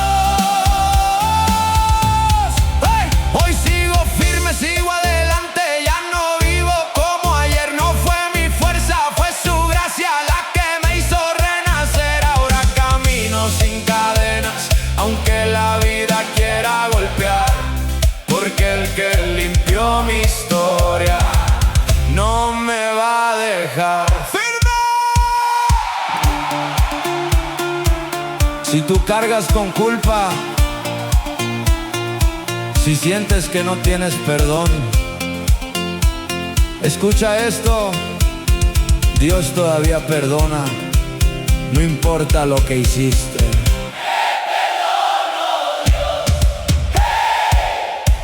¡Hey! Hoy sigo firme, sigo adelante, ya no vivo como ayer. No fue mi fuerza, fue su gracia la que me hizo renacer. Ahora camino sin cadenas, aunque la vida quiera golpear, porque el que limpió mi historia no me va a dejar. ¡Firme! Si tú cargas con culpa, si sientes que no tienes perdón, escucha esto: Dios todavía perdona, no importa lo que hiciste.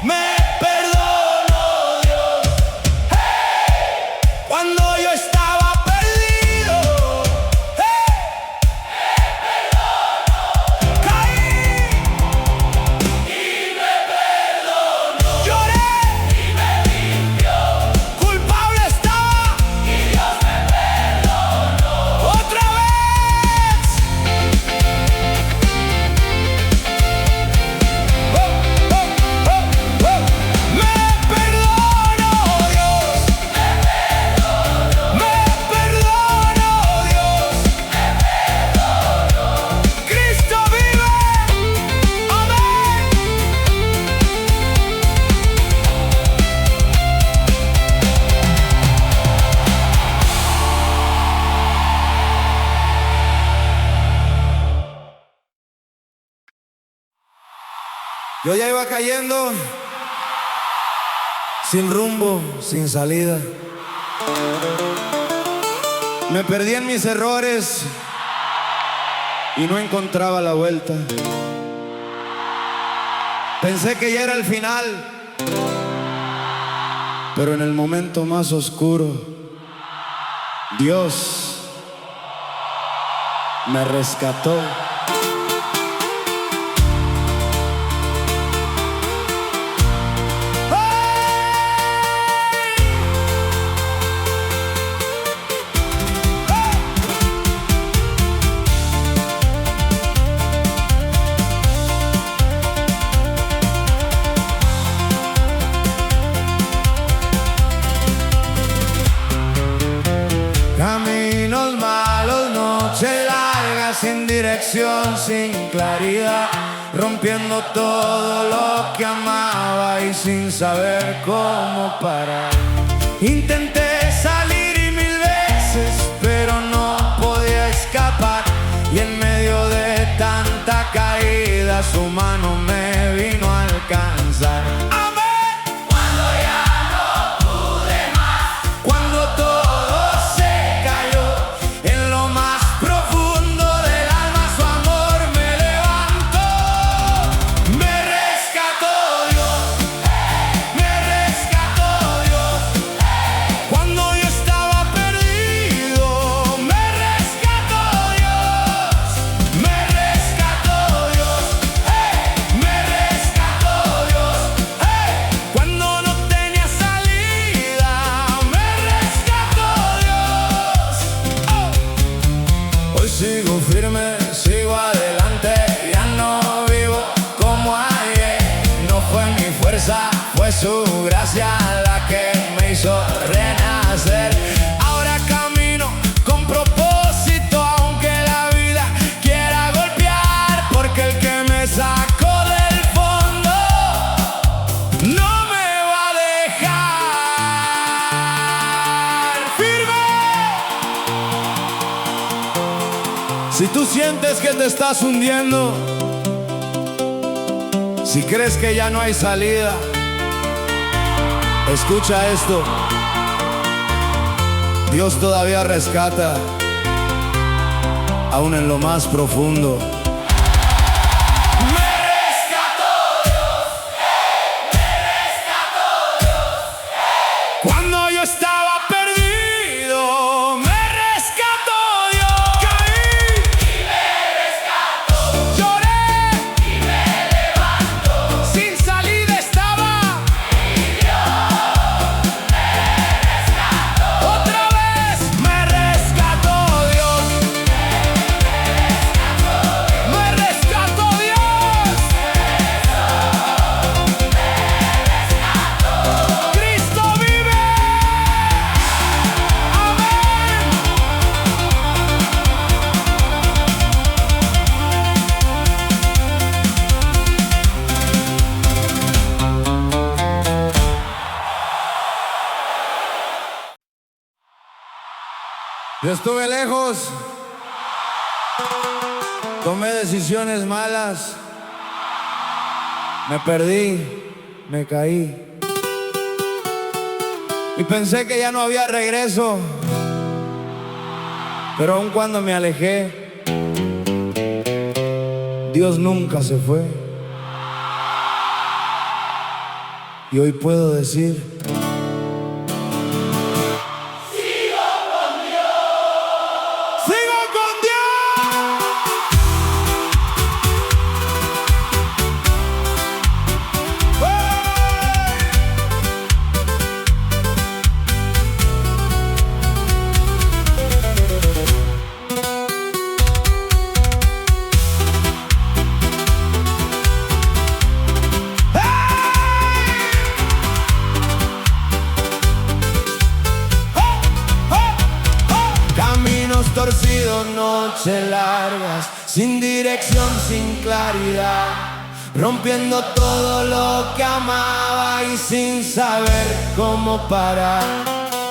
Me perdonó Dios, cuando yo estaba perdido, caí y me perdonó. Lloré y me limpió, culpable estaba y Dios me perdonó. Otra vez. Me perdonó Dios, me perdonó Dios, Cristo vive, amén. Yo ya iba cayendo, sin rumbo, sin salida. Me perdí en mis errores y no encontraba la vuelta. Pensé que ya era el final, pero en el momento más oscuro, Dios me rescató. rompiendo todo lo que amaba y sin saber cómo parar. Intenté salir y 1000 veces, pero no podía escapar. Y en medio de tanta caída, su mano me vino a alcanzar. Cuando ya no pude más, Cuando todo se cayó, en lo más profundo del alma su amor me levantó. Me rescató Dios, me rescató Dios. Cuando yo estaba perdido, me rescató Dios. Me rescató Dios, me rescató Dios. Cuando no tenía salida, me rescató Dios. Hoy sigo firme, sigo adelante, ya no vivo como ayer. No fue mi fuerza, fue su gracia la que me hizo renacer. Ahora camino con propósito, aunque la vida quiera golpear, porque el que me sacó del fondo no me va a dejar. ¡Firme! Si tú sientes que te estás hundiendo, si crees que ya no hay salida, escucha esto. Dios todavía rescata, aún en lo más profundo. me rescató Dios, me rescató Dios. Cuando yo estaba perdido, me rescató Dios. Caí Y me rescató, lloré, y me levantó. sin salida estaba. Otra vez me rescató Dios. Me rescató Dios. Cristo vive. Amén. Yo estuve lejos, tomé decisiones malas, me perdí, me caí y pensé que ya no había regreso, pero aun cuando me alejé, Dios nunca se fue. Y hoy puedo decir: ¡sigo con Dios! Caminos torcidos, noches largas, sin dirección, sin claridad, rompiendo todo lo que amaba y sin saber cómo parar.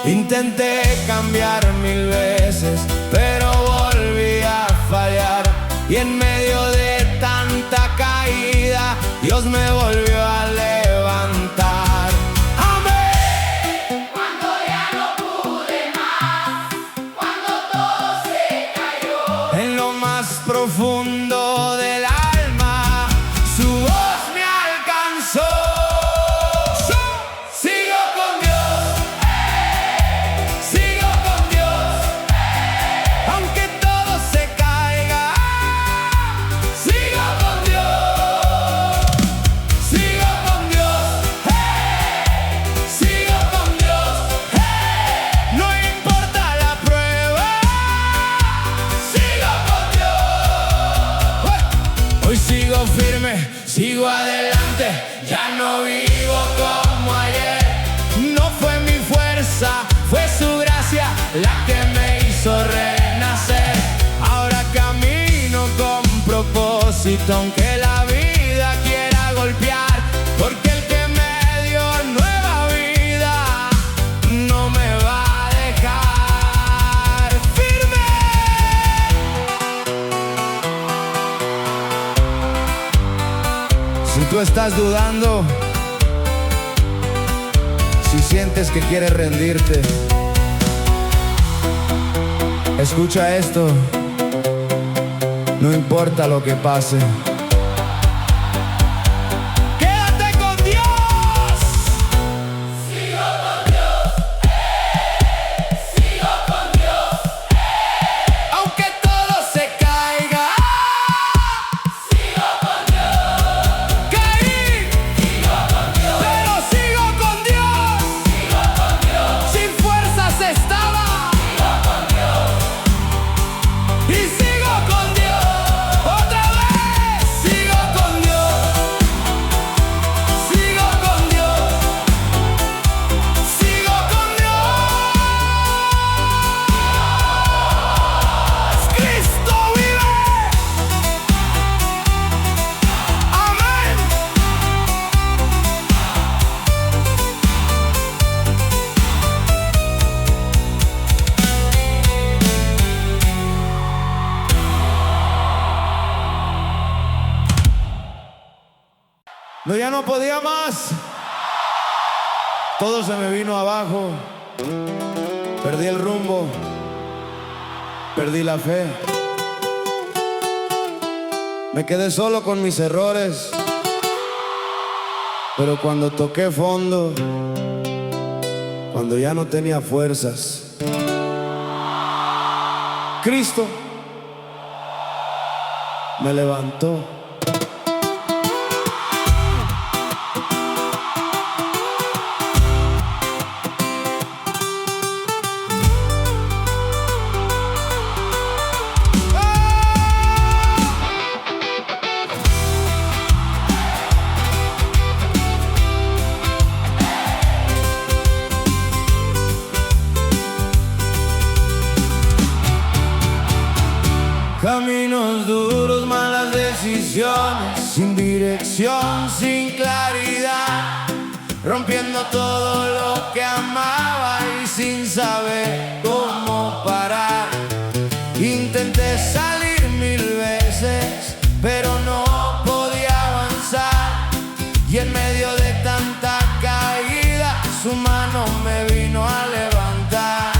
Intenté cambiar 1000 veces, pero volví a fallar. Y en medio de tanta caída, Dios me volvió a levantar. Amén. Cuando ya no pude más, cuando todo se cayó. En lo más profundo del alma, su voz me alcanzó. Sigo con Dios, sigo con Dios, aunque todo se caiga. Sigo con Dios, sigo con Dios, sigo con Dios. No importa la prueba, sigo con Dios. Hoy sigo firme, sigo adelante, ya no vivo como ayer. No fue mi fuerza, fue su gracia la que me hizo renacer. Ahora camino con propósito, aunque la vida quiera estás dudando, si sientes que quieres rendirte, escucha esto. No importa lo que pase, quédate con Dios. Sigo con Dios, sigo con Dios, Aunque todo se caiga, sigo con Dios, caí, sigo con Dios, pero sigo con Dios. sigo con Dios, Sin fuerzas estaba sigo con Dios, y sigo con Dios. Otra vez, sigo con Dios, sigo con Dios, sigo con Dios. Cristo vive. Amén. No, ya no podía más. Todo se me vino abajo. Perdí el rumbo. Perdí la fe. Me quedé solo con mis errores. Pero cuando toqué fondo, cuando ya no tenía fuerzas, Cristo me levantó. Caminos duros, malas decisiones, sin dirección, sin claridad, rompiendo todo lo que amaba y sin saber cómo parar. Intenté salir 1000 veces, pero no podía avanzar, y en medio de tanta caída, su mano me vino a levantar.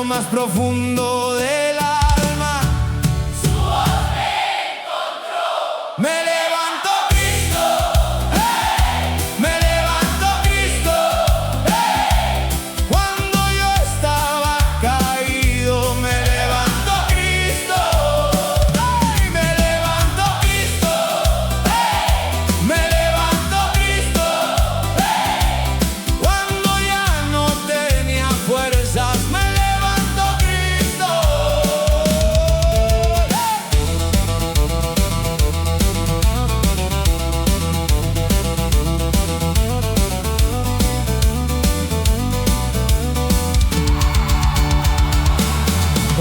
Más profundo del alma, su voz me encontró, me levantó Cristo, hey, me levantó Cristo, hey. Cuando yo estaba caído, me levantó Cristo, hey, me levantó Cristo, hey, me levantó Cristo, hey. Cuando ya no tenía fuerzas,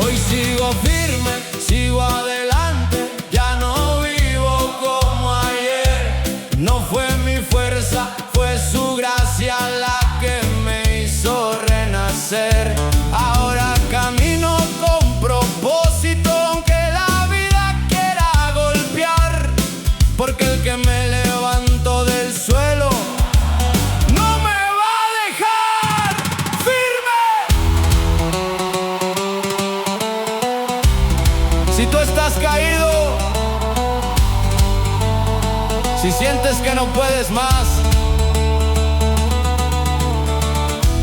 hoy sigo firme, sigo adelante, ya no vivo como ayer. No fue mi fuerza, fue su gracia la que me hizo renacer. Ahora camino con propósito, aunque la vida quiera golpear, porque el que me levantó del suelo no me va a dejar firme. Si tú estás caído, si sientes que no puedes más,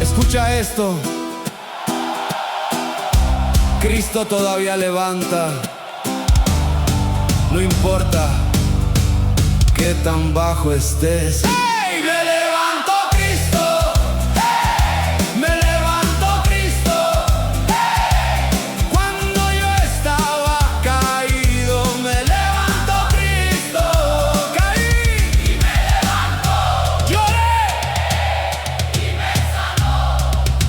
escucha esto. Cristo todavía levanta. No importa qué tan bajo estés. ¡Hey! Me levantó Cristo. ¡Hey! Me levantó Cristo. ¡Hey! Cuando yo estaba caído, me levantó Cristo. Caí y me levantó, lloré y me sanó,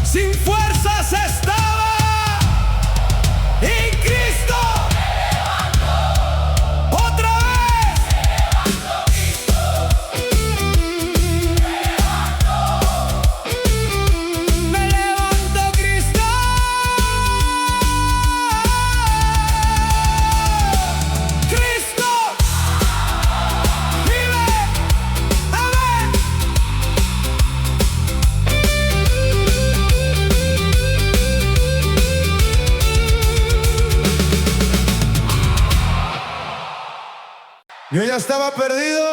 sin fuerzas estaba, y Cristo me levantó, otra vez. me levantó Cristo. Yo ya estaba perdido,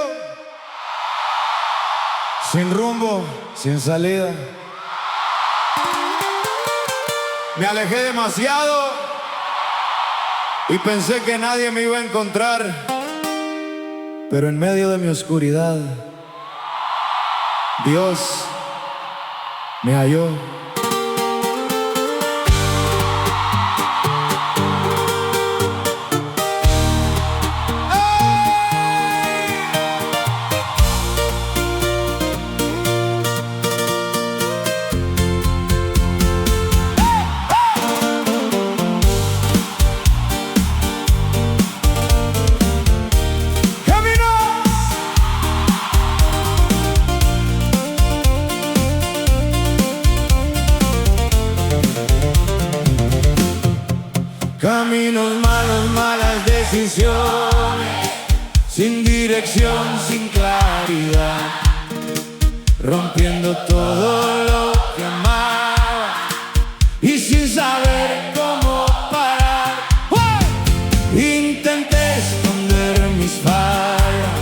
sin rumbo, sin salida. Me alejé demasiado y pensé que nadie me iba a encontrar. Pero en medio de mi oscuridad, Dios me halló. Caminos malos, malas decisiones, sin dirección, sin claridad, rompiendo todo lo que amaba y sin saber cómo parar. Intenté esconder mis fallas,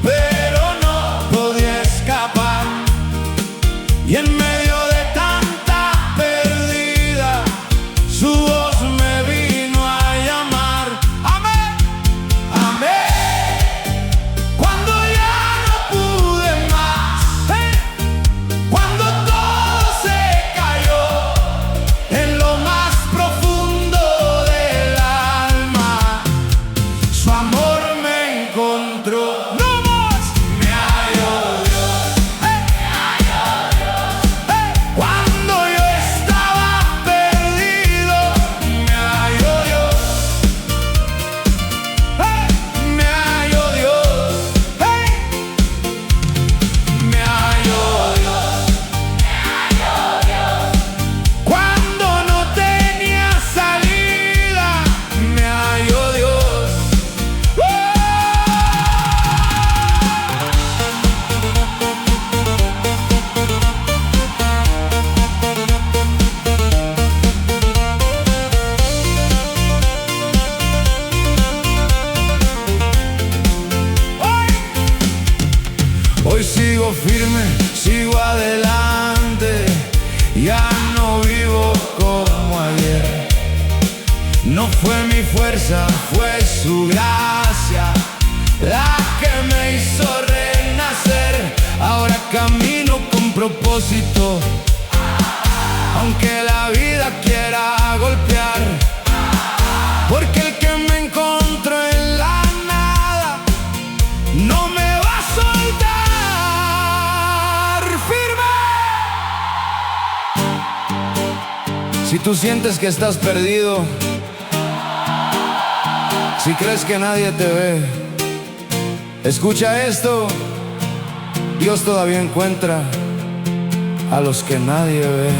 pero no podía escapar, y en medio de tanta pérdida, su voz Hoy sigo firme, sigo adelante, ya no vivo como ayer. No fue mi fuerza, fue su gracia la que me hizo renacer. Ahora camino con propósito, aunque la vida quiera golpear, porque el que me encontró en la nada no me va a soltar. Si tú sientes que estás perdido, si crees que nadie te ve, escucha esto: Dios todavía encuentra a los que nadie ve.